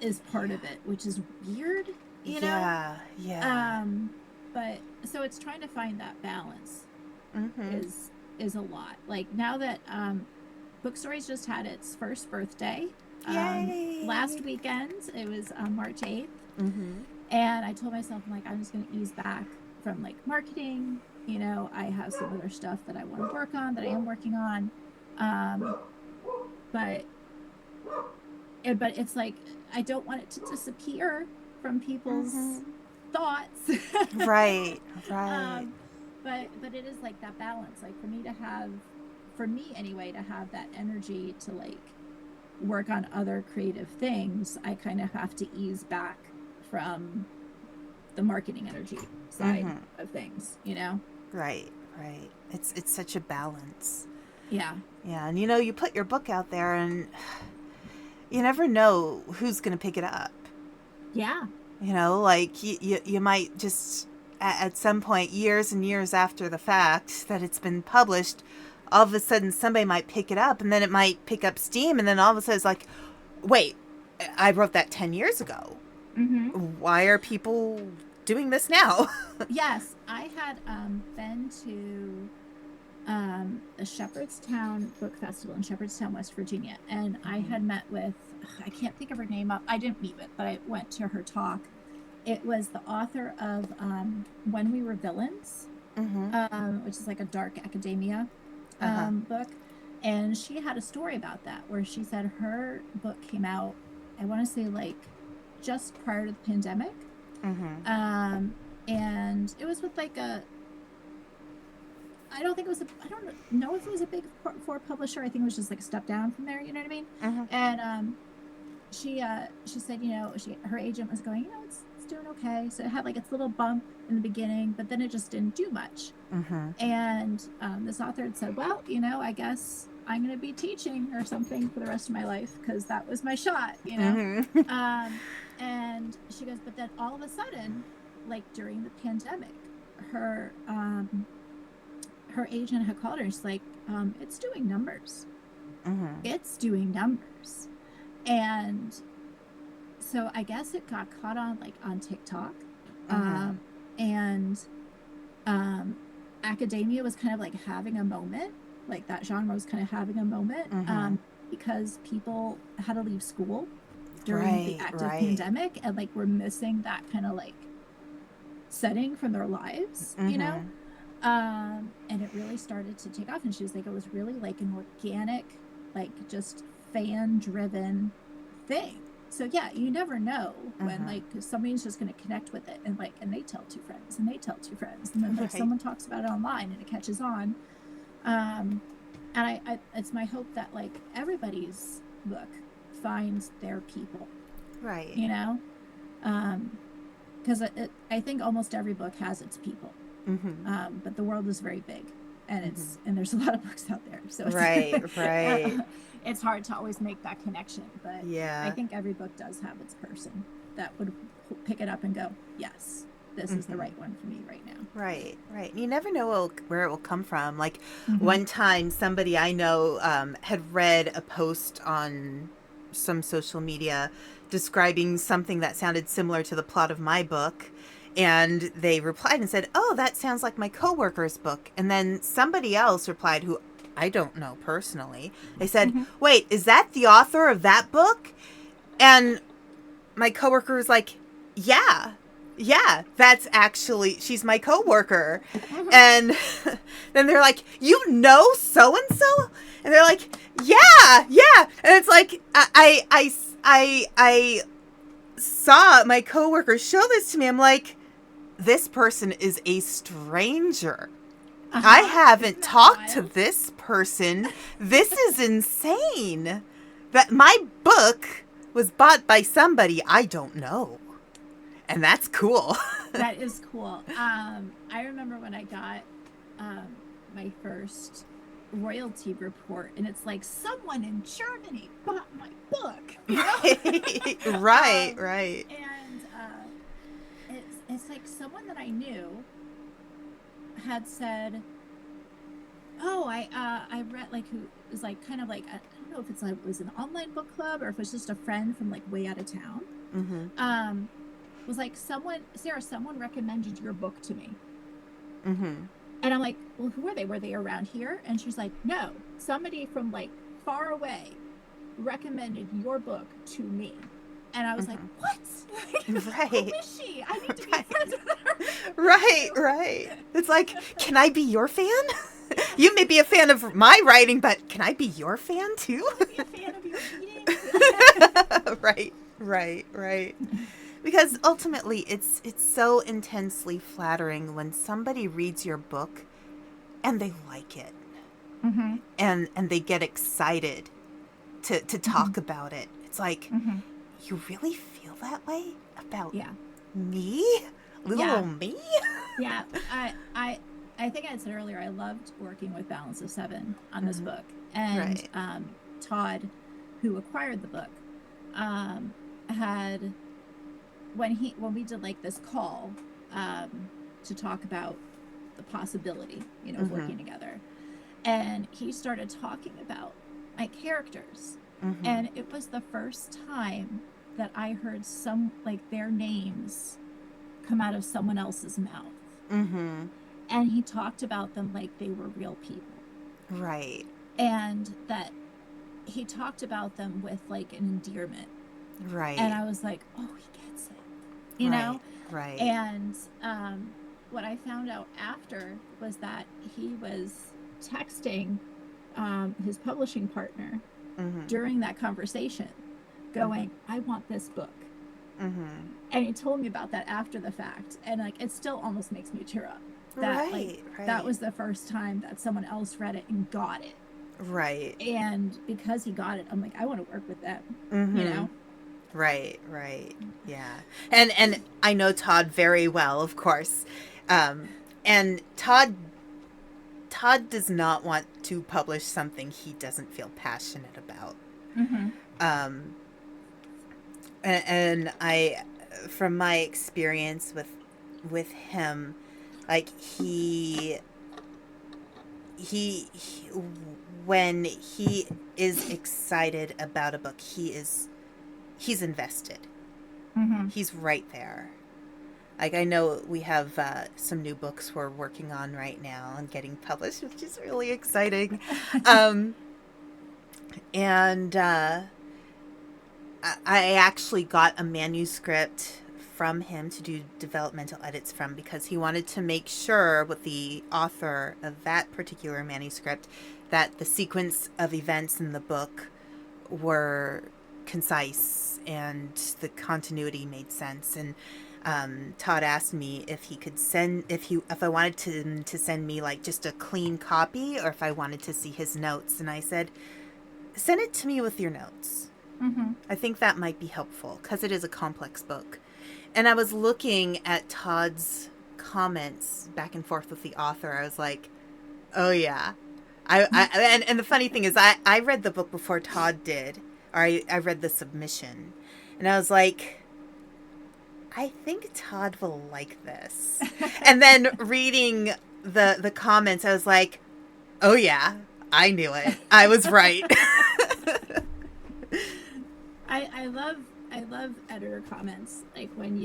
is part of it, which is weird, you know? Yeah. But so it's trying to find that balance is a lot. Like now that Book Stories just had its first birthday. Yay. Last weekend, it was March 8th. And I told myself, I'm like, I'm just going to ease back from like marketing. You know, I have some other stuff that I want to work on, that I am working on. But it's like, I don't want it to disappear from people's thoughts. Right. But it is like that balance. Like for me anyway, to have that energy to like work on other creative things, I kind of have to ease back from the marketing energy side of things, you know? Right. It's such a balance. Yeah. And you put your book out there, and you never know who's going to pick it up. Yeah. Like you might just at some point, years and years after the fact that it's been published, all of a sudden somebody might pick it up, and then it might pick up steam, and then all of a sudden it's like, wait, I wrote that 10 years ago. Why are people doing this now? Yes, I had been to the Shepherdstown Book Festival in Shepherdstown, West Virginia, and I had met with, I can't think of her name up. I didn't meet with, but I went to her talk. It was the author of When We Were Villains, which is like a dark academia book. And she had a story about that, where she said her book came out, I want to say like just prior to the pandemic. And it was with like I don't know if it was a big four publisher. I think it was just like a step down from there, you know what I mean? And she said, her agent was going, it's doing okay. So it had like its little bump in the beginning, but then it just didn't do much. And this author had said, well, I guess I'm going to be teaching or something for the rest of my life, because that was my shot, and she goes, but then all of a sudden, like during the pandemic, her agent had called her, and she's like, it's doing numbers. It's doing numbers. And so I guess it got caught on like on TikTok. And academia was kind of like having a moment, like that genre was kind of having a moment, because people had to leave school during the active pandemic, and like we're missing that kind of like setting from their lives, and it really started to take off. And she was like, it was really like an organic, like just fan driven thing. So yeah, you never know when Mm-hmm. like somebody's just going to connect with it, and like, and they tell two friends, and they tell two friends, and then like Right. someone talks about it online, and it catches on. Um, and it's my hope that like everybody's book finds their people, Right. you know, because I think almost every book has its people, Mm-hmm. but the world is very big, and Mm-hmm. there's a lot of books out there, so it's Right. Right. it's hard to always make that connection. But I Yeah. think every book does have its person that would pick it up and go, yes, this is the Mm-hmm. right one for me right now. Right, right. You never know where it will come from. Like Mm-hmm. one time, somebody I know had read a post on some social media describing something that sounded similar to the plot of my book. And they replied and said, "Oh, that sounds like my coworker's book." And then somebody else replied, who I don't know personally. They said, Mm-hmm. "Wait, is that the author of that book?" And my coworker was like, "Yeah, yeah, that's actually, she's my coworker." Mm-hmm. And then they're like, "You know so and so?" And they're like, "Yeah, yeah." And it's like I saw my coworker show this to me. I'm like, this person is a stranger. I Uh-huh. haven't Isn't that talked to wild? this person. This is insane. That my book was bought by somebody I don't know. And that's cool. That is cool. I remember when I got my first royalty report, and it's like someone in Germany bought my book, you Right, know. right, right. And it's like someone that I knew had said, "Oh, I read like who is like kind of like I don't know if it's like it was an online book club or if it was just a friend from like way out of town." Mm-hmm. Um, was like someone Sarah, someone recommended your book to me. Mm-hmm. And I'm like, well, who were they? Were they around here? And she's like, no, somebody from like far away recommended your book to me. And I was like, Mm-hmm. what? Who Right. is she? I need to be Right. friends with her. Right, right. It's like, can I be your fan? You may be a fan of my writing, but can I be your fan too? Can I be a fan of your reading? Right, right, right. Because ultimately it's so intensely flattering when somebody reads your book and they like it Mm-hmm. and they get excited to Mm-hmm. talk about it. It's like, Mm-hmm. you really feel that way about Yeah. me? Little Yeah. old me? Yeah. I think I said earlier, I loved working with Balance of Seven on this Mm-hmm. book. And Right. Todd, who acquired the book, had when we did like this call to talk about the possibility, of Mm-hmm. working together, and he started talking about my characters, Mm-hmm. and it was the first time that I heard some like their names come out of someone else's mouth, Mm-hmm. and he talked about them like they were real people, Right. and that he talked about them with like an endearment, and Right. I was like, oh, he gets it, you Right. know. Right. And what I found out after was that he was texting his publishing partner Mm-hmm. during that conversation, Mm-hmm. going, I want this book. Mm-hmm. And he told me about that after the fact. And like, it still almost makes me tear up that like Right. that Right. was the first time that someone else read it and got it. Right. And because he got it, I'm like, I want to work with them, you Mm-hmm. know? Right, right. Yeah. And I know Todd very well, of course. Um and Todd does not want to publish something he doesn't feel passionate about. Mm-hmm. Um and I, from my experience with him, like he when he is excited about a book, he's invested. Mm-hmm. He's right there. Like, I know we have some new books we're working on right now and getting published, which is really exciting. Um, and I actually got a manuscript from him to do developmental edits from, because he wanted to make sure with the author of that particular manuscript that the sequence of events in the book were concise and the continuity made sense. And Todd asked me if he could if I wanted to send me like just a clean copy or if I wanted to see his notes. And I said, send it to me with your notes. Mm-hmm. I think that might be helpful because it is a complex book. And I was looking at Todd's comments back and forth with the author. I was like, oh yeah. And the funny thing is I read the book before Todd did, or I read the submission, and I was like, I think Todd will like this. And then reading the comments, I was like, oh yeah, I knew it. I was right. I love editor comments, like when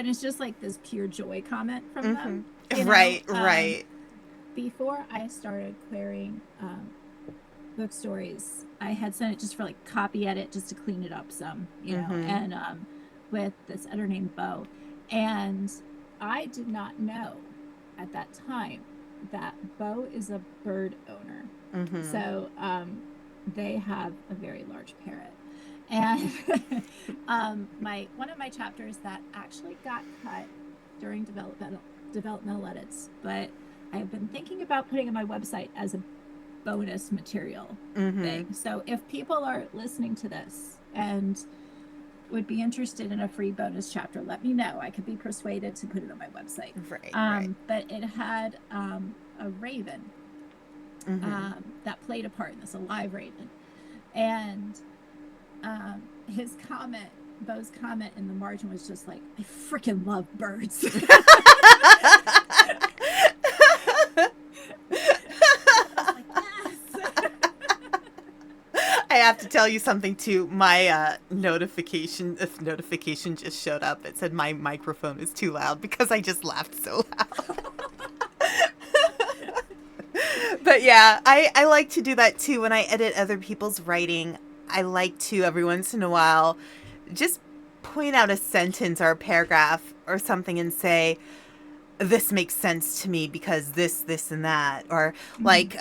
it's just like this pure joy comment from them. You know? Right. Before I started querying book stories, I had sent it just for like copy edit, just to clean it up some, you know, and with this editor named Bo. And I did not know at that time that Bo is a bird owner. So they have a very large parrot. And one of my chapters that actually got cut during developmental edits, but I've been thinking about putting on my website as a bonus material thing. So if people are listening to this and would be interested in a free bonus chapter, let me know. I could be persuaded to put it on my website. Right. But it had a raven that played a part in this, a live raven. And his comment, Bo's comment in the margin was just like, I freaking love birds. I have to tell you something too. My notification just showed up. It said my microphone is too loud because I just laughed so loud. But yeah, I like to do that too when I edit other people's writing. I like to every once in a while just point out a sentence or a paragraph or something and say, this makes sense to me because this and that. Or like,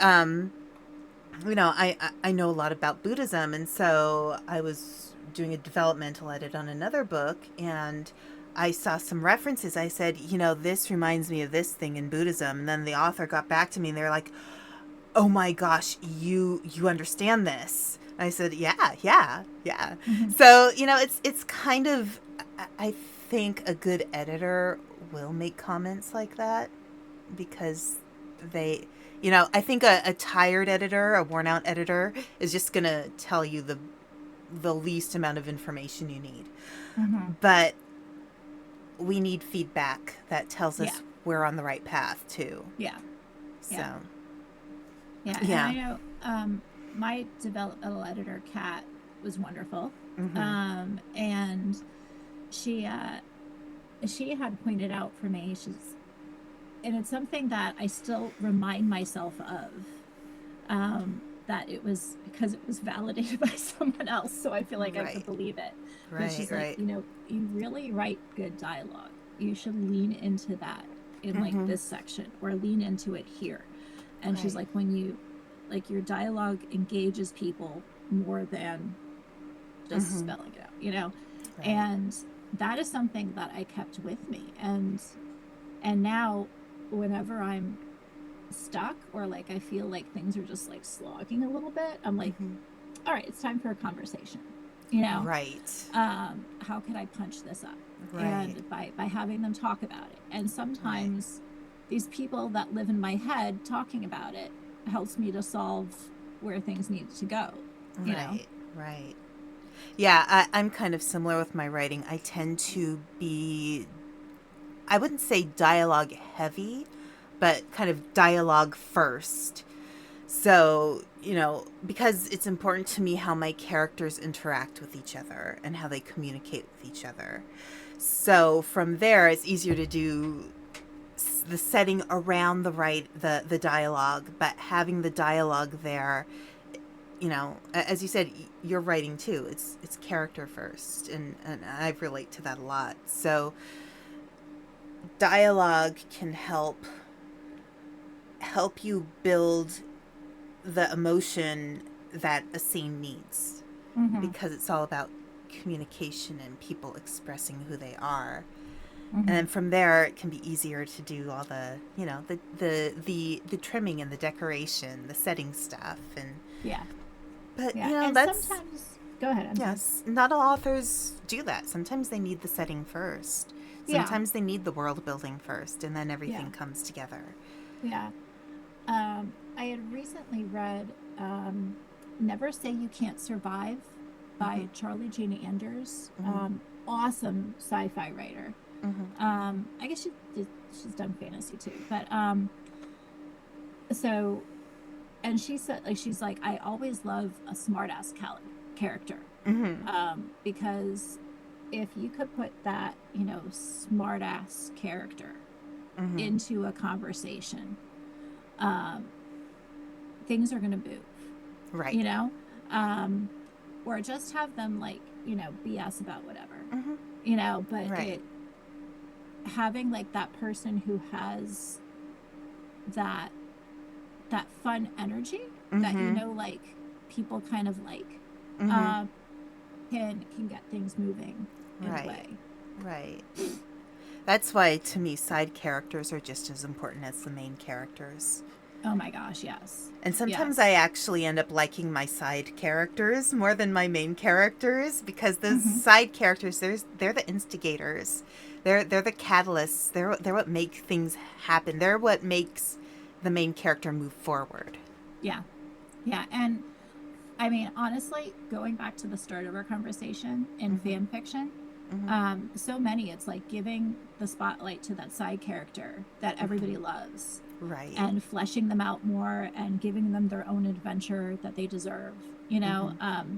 you know, I know a lot about Buddhism, and so I was doing a developmental edit on another book, and I saw some references. I said, you know, this reminds me of this thing in Buddhism. And then the author got back to me and they're like, oh my gosh, you understand this. I said, yeah. So, you know, it's kind of, I think a good editor will make comments like that because they, you know, I think a tired editor, a worn out editor is just going to tell you the least amount of information you need. But we need feedback that tells us we're on the right path too. So. Yeah. And I know my developmental editor, Kat, was wonderful. And she had pointed out for me, and it's something that I still remind myself of, that it was because it was validated by someone else, so I feel like I could believe it. But she's like, you know, you really write good dialogue. You should lean into that in like this section, or lean into it here. And she's like, when you, like, your dialogue engages people more than just spelling it out, you know? And that is something that I kept with me. And now whenever I'm stuck or like I feel like things are just like slogging a little bit, I'm like, all right, it's time for a conversation, you know? How can I punch this up? And by having them talk about it. And sometimes these people that live in my head talking about it helps me to solve where things need to go, you know? Yeah, I'm kind of similar with my writing. I tend to be, I wouldn't say dialogue heavy, but kind of dialogue first. So, you know, because it's important to me how my characters interact with each other and how they communicate with each other. So from there, it's easier to do the setting around the dialogue, but having the dialogue there, you know, as you said, you're writing too. It's character first, and I relate to that a lot. So dialogue can help you build the emotion that a scene needs, Mm-hmm. because it's all about communication and people expressing who they are. And Mm-hmm. then from there, it can be easier to do all the, the trimming and the decoration, the setting stuff, and Yeah. but Yeah. And that's sometimes, go ahead. I'm sorry. yes, not all authors do that. Sometimes they need the setting first. Yeah. Sometimes they need the world building first, and then Yeah. everything comes together. Yeah. I had recently read Never Say You Can't Survive Mm-hmm. by Charlie Jane Anders. Mm-hmm. Awesome sci-fi writer. Mm-hmm. I guess she's done fantasy too, but so and she said like she's like I always love a smartass character, Mm-hmm. because if you could put that smartass character Mm-hmm. into a conversation, um, things are going to move, Right. you know, um, or just have them like BS about whatever, Mm-hmm. but Right. having like that person who has that fun energy that Mm-hmm. like people kind of like, Mm-hmm. uh, can get things moving in a Right. way. Right. That's why, to me, side characters are just as important as the main characters. Oh my gosh, yes. And sometimes I Yes. actually end up liking my side characters more than my main characters, because those Mm-hmm. side characters, they're the instigators. They're the catalysts. They're what make things happen. They're what makes the main character move forward. Yeah. Yeah. And I mean, honestly, going back to the start of our conversation in Mm-hmm. fan fiction, Mm-hmm. so many, it's like giving the spotlight to that side character that everybody Mm-hmm. loves Right. and fleshing them out more and giving them their own adventure that they deserve. Mm-hmm.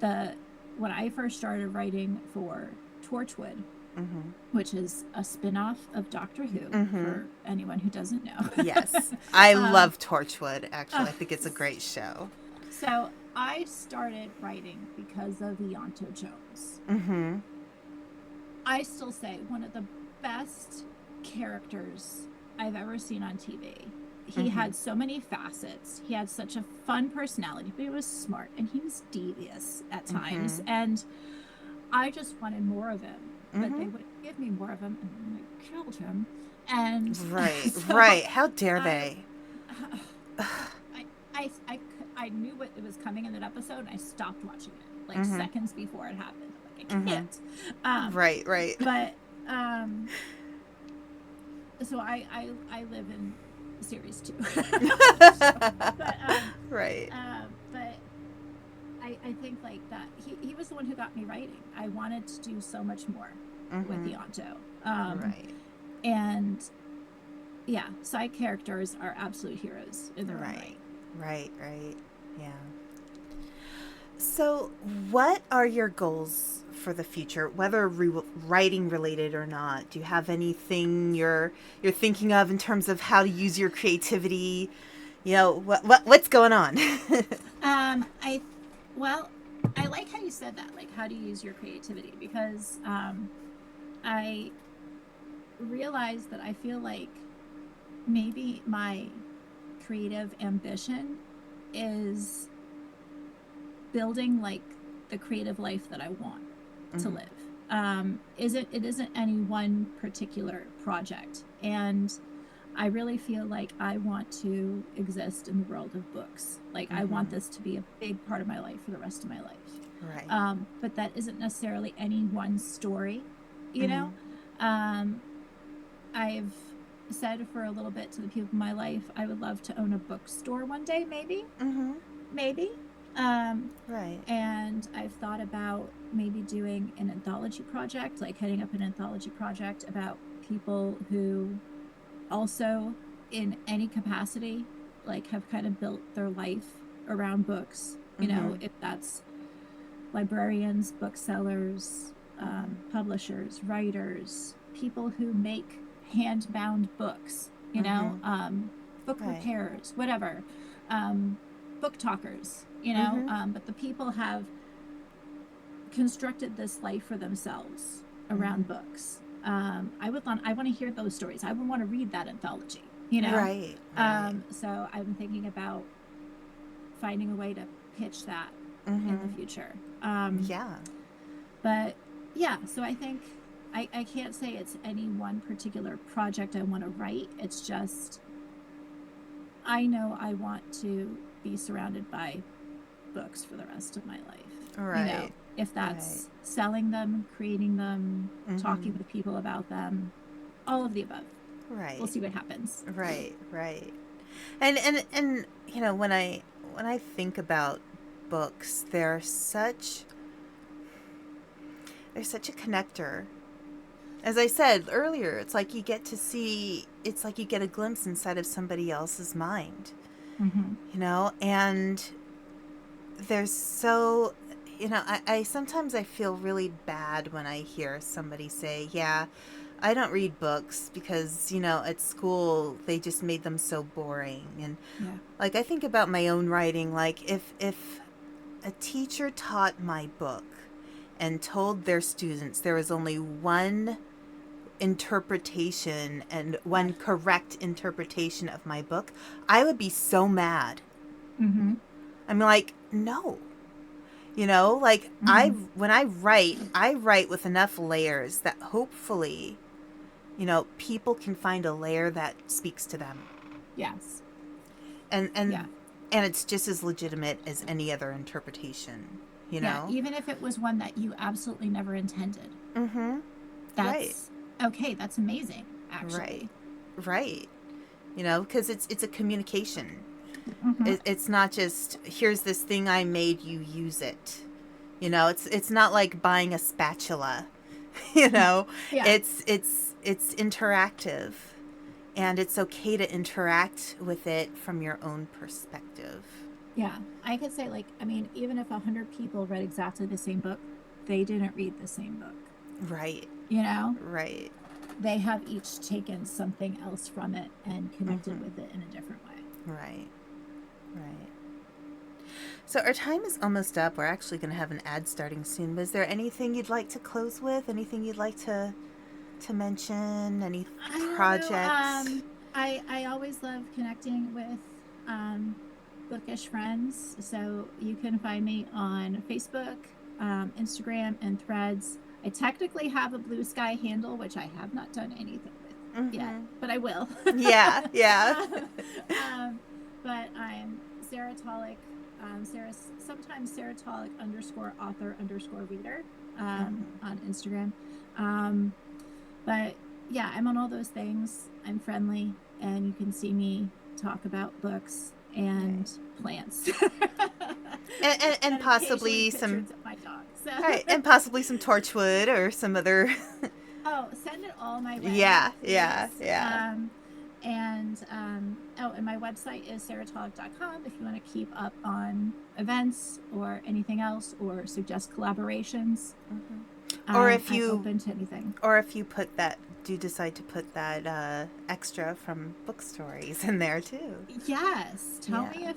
The when I first started writing for Torchwood, Mm-hmm. which is a spin-off of Doctor Who, Mm-hmm. for anyone who doesn't know. Yes. I um, love Torchwood, actually. uh, I think it's a great show. so I started writing because of Ianto Jones. Mm-hmm. I still say one of the best characters I've ever seen on TV. He Mm-hmm. had so many facets. He had such a fun personality, but he was smart and he was devious at Mm-hmm. times. And I just wanted more of him, but Mm-hmm. they wouldn't give me more of him, and then they killed him. And Right. so Right. How dare I, they? I, I knew what it was coming in that episode, and I stopped watching it like Mm-hmm. seconds before it happened. Like I Mm-hmm. can't. Um, Right. Right. but so I live in series 2. So, but Right. but I think like that he was the one who got me writing. I wanted to do so much more with Mm-hmm. Ianto. Right. And yeah, side characters are absolute heroes in their own Right. right. Right. Right. Yeah. So, what are your goals for the future, whether writing related or not? Do you have anything you're thinking of in terms of how to use your creativity? What's going on? I well, I like how you said that. Like, how do you use your creativity? Because I realized that I feel like maybe my creative ambition is building like the creative life that I want to Mm-hmm. live. It isn't any one particular project, and I really feel like I want to exist in the world of books. Like I Mm-hmm. want this to be a big part of my life for the rest of my life. Right. But that isn't necessarily any one story, you Mm-hmm. know. Um, I've said for a little bit to the people in my life, I would love to own a bookstore one day, Mm-hmm. maybe. Um, Right. and I've thought about maybe doing an anthology project, like heading up an anthology project about people who also, in any capacity, like have kind of built their life around books. Mm-hmm. If that's librarians, booksellers, Mm-hmm. publishers, writers, people who make hand-bound books, Mm-hmm. book Right. repairers, whatever, book talkers, Mm-hmm. but the people have constructed this life for themselves around Mm-hmm. books. I want to hear those stories. I would want to read that anthology. Right. Right. So I'm thinking about finding a way to pitch that Mm-hmm. in the future. Yeah. But yeah, so I think I can't say it's any one particular project I want to write. It's just, I know I want to be surrounded by books for the rest of my life. Right. You know, if that's selling them, creating them, talking with people about them, all of the above. Right. We'll see what happens. Right. And you know, when I think about books, they're such a connector. As I said earlier, it's like you get a glimpse inside of somebody else's mind. Mm-hmm. You know, and there's so, you know, I sometimes I feel really bad when I hear somebody say, yeah, I don't read books because, you know, at school they just made them so boring. And like, I think about my own writing, like if a teacher taught my book and told their students there was only one interpretation and one correct interpretation of my book, I would be so mad. Mm-hmm. I'm like, no. You know, like when I write with enough layers that hopefully, you know, people can find a layer that speaks to them. Yes. And it's just as legitimate as any other interpretation, you know? Yeah, even if it was one that you absolutely never intended. Mm-hmm. That's okay, that's amazing, actually. Right. You know, because it's a communication. Mm-hmm. It's not just, here's this thing I made, you use it. You know, it's not like buying a spatula. You know, it's interactive, and it's okay to interact with it from your own perspective. Yeah, I could say, like, I mean, even if 100 people read exactly the same book, they didn't read the same book. Right. You know? Right. They have each taken something else from it and connected with it in a different way. Right. So our time is almost up. We're actually going to have an ad starting soon. Was there anything you'd like to close with? Anything you'd like to mention? Any projects? I always love connecting with bookish friends. So you can find me on Facebook, Instagram, and Threads. I technically have a Blue Sky handle, which I have not done anything with yet, but I will. Yeah. But I'm Sarah Tollok. Sometimes Sarah Tollok _author_reader on Instagram. But yeah, I'm on all those things. I'm friendly, and you can see me talk about books and plants. and possibly some my dog. So. Right, and possibly some torchwood or some other. Oh, send it all my way. Yeah. And my website is sarahtollok.com if you want to keep up on events or anything else, or suggest collaborations. Or if I'm you open to anything. Or if you decide to put that extra from book stories in there too. Yes. Tell me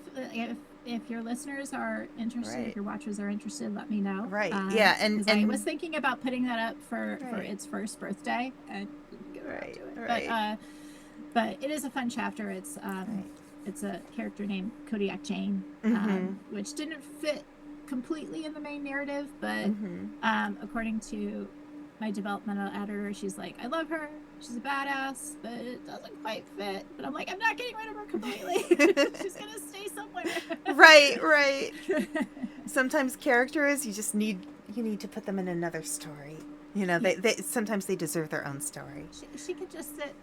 if your listeners are interested, if your watchers are interested, let me know. Right. And I was thinking about putting that up for its first birthday, and didn't get around to it. But it is a fun chapter. It's it's a character named Kodiak Jane, which didn't fit completely in the main narrative, but according to my developmental editor, she's like, I love her, she's a badass, but it doesn't quite fit. But I'm like, I'm not getting rid of her completely. She's gonna stay somewhere. Right. Sometimes characters, you need to put them in another story. You know, they sometimes they deserve their own story. She could just sit,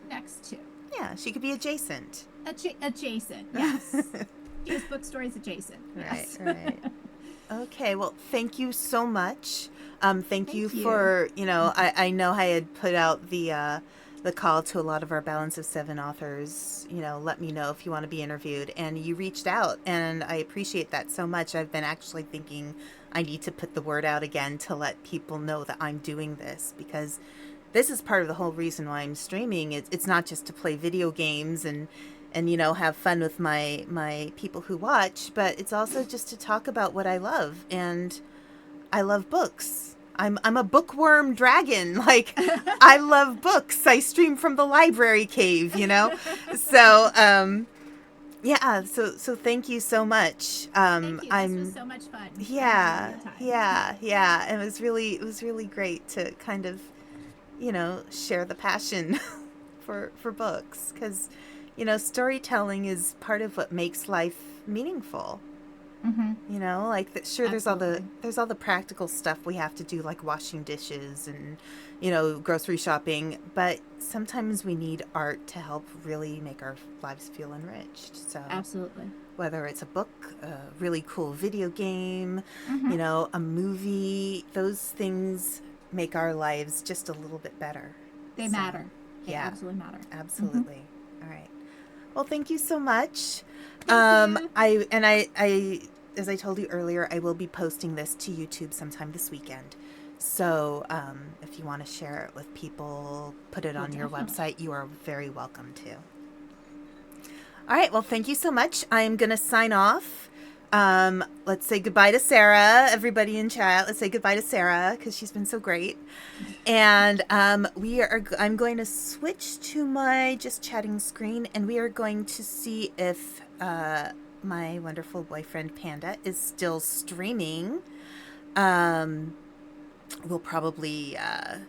next to. Yeah, she could be adjacent. Adjacent, yes. She's book stories adjacent. Yes. Right. Okay, well, thank you so much. Thank you for, I know I had put out the call to a lot of our Balance of Seven authors, let me know if you want to be interviewed. And you reached out, and I appreciate that so much. I've been actually thinking I need to put the word out again to let people know that I'm doing this, because this is part of the whole reason why I'm streaming. It's not just to play video games and have fun with my people who watch, but it's also just to talk about what I love. And I love books. I'm a bookworm dragon. Like, I love books. I stream from the library cave, So, Yeah, so thank you so much. Thank you. This was I'm so much fun. I enjoyed Yeah, your time. yeah. It was really great to kind of, share the passion for books, cuz storytelling is part of what makes life meaningful. Mm-hmm. Like sure Absolutely. there's all the practical stuff we have to do, like washing dishes and grocery shopping, but sometimes we need art to help really make our lives feel enriched. So Absolutely. whether it's a book, a really cool video game, Mm-hmm. a movie, those things make our lives just a little bit better. They So, matter. They yeah, absolutely matter. Mm-hmm. absolutely. All right. Well, thank you so much. Thank you. I as I told you earlier, I will be posting this to YouTube sometime this weekend. So, if you want to share it with people, put it Well, on your definitely. website, you are very welcome to. All right. Well, thank you so much. I'm going to sign off. Let's say goodbye to Sarah. Everybody in chat, let's say goodbye to Sarah because she's been so great. And I'm going to switch to my just chatting screen, and we are going to see if my wonderful boyfriend Panda is still streaming. Um, we'll probably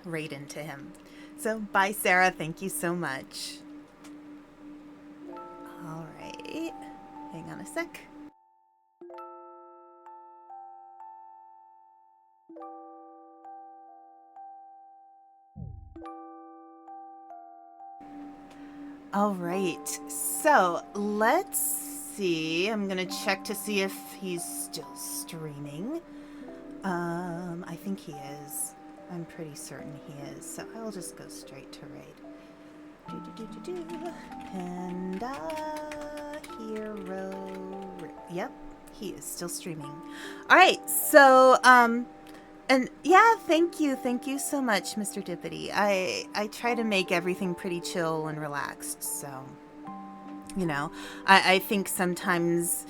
raid into him. So, bye, Sarah. Thank you so much. All right. Hang on a sec. All right. So let's see. I'm going to check to see if he's still streaming. I think he is. I'm pretty certain he is. So I'll just go straight to raid. Panda Hero. Yep, he is still streaming. All right. So and yeah, thank you so much, Mr. Dippity. I try to make everything pretty chill and relaxed. So, I think sometimes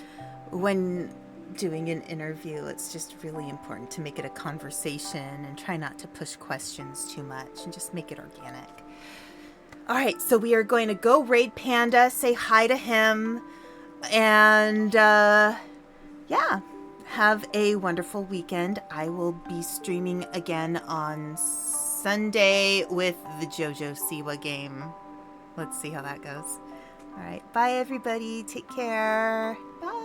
when doing an interview, it's just really important to make it a conversation and try not to push questions too much and just make it organic. All right, so we are going to go raid Panda, say hi to him, and yeah, have a wonderful weekend. I will be streaming again on Sunday with the JoJo Siwa game. Let's see how that goes. All right, bye everybody. Take care. Bye.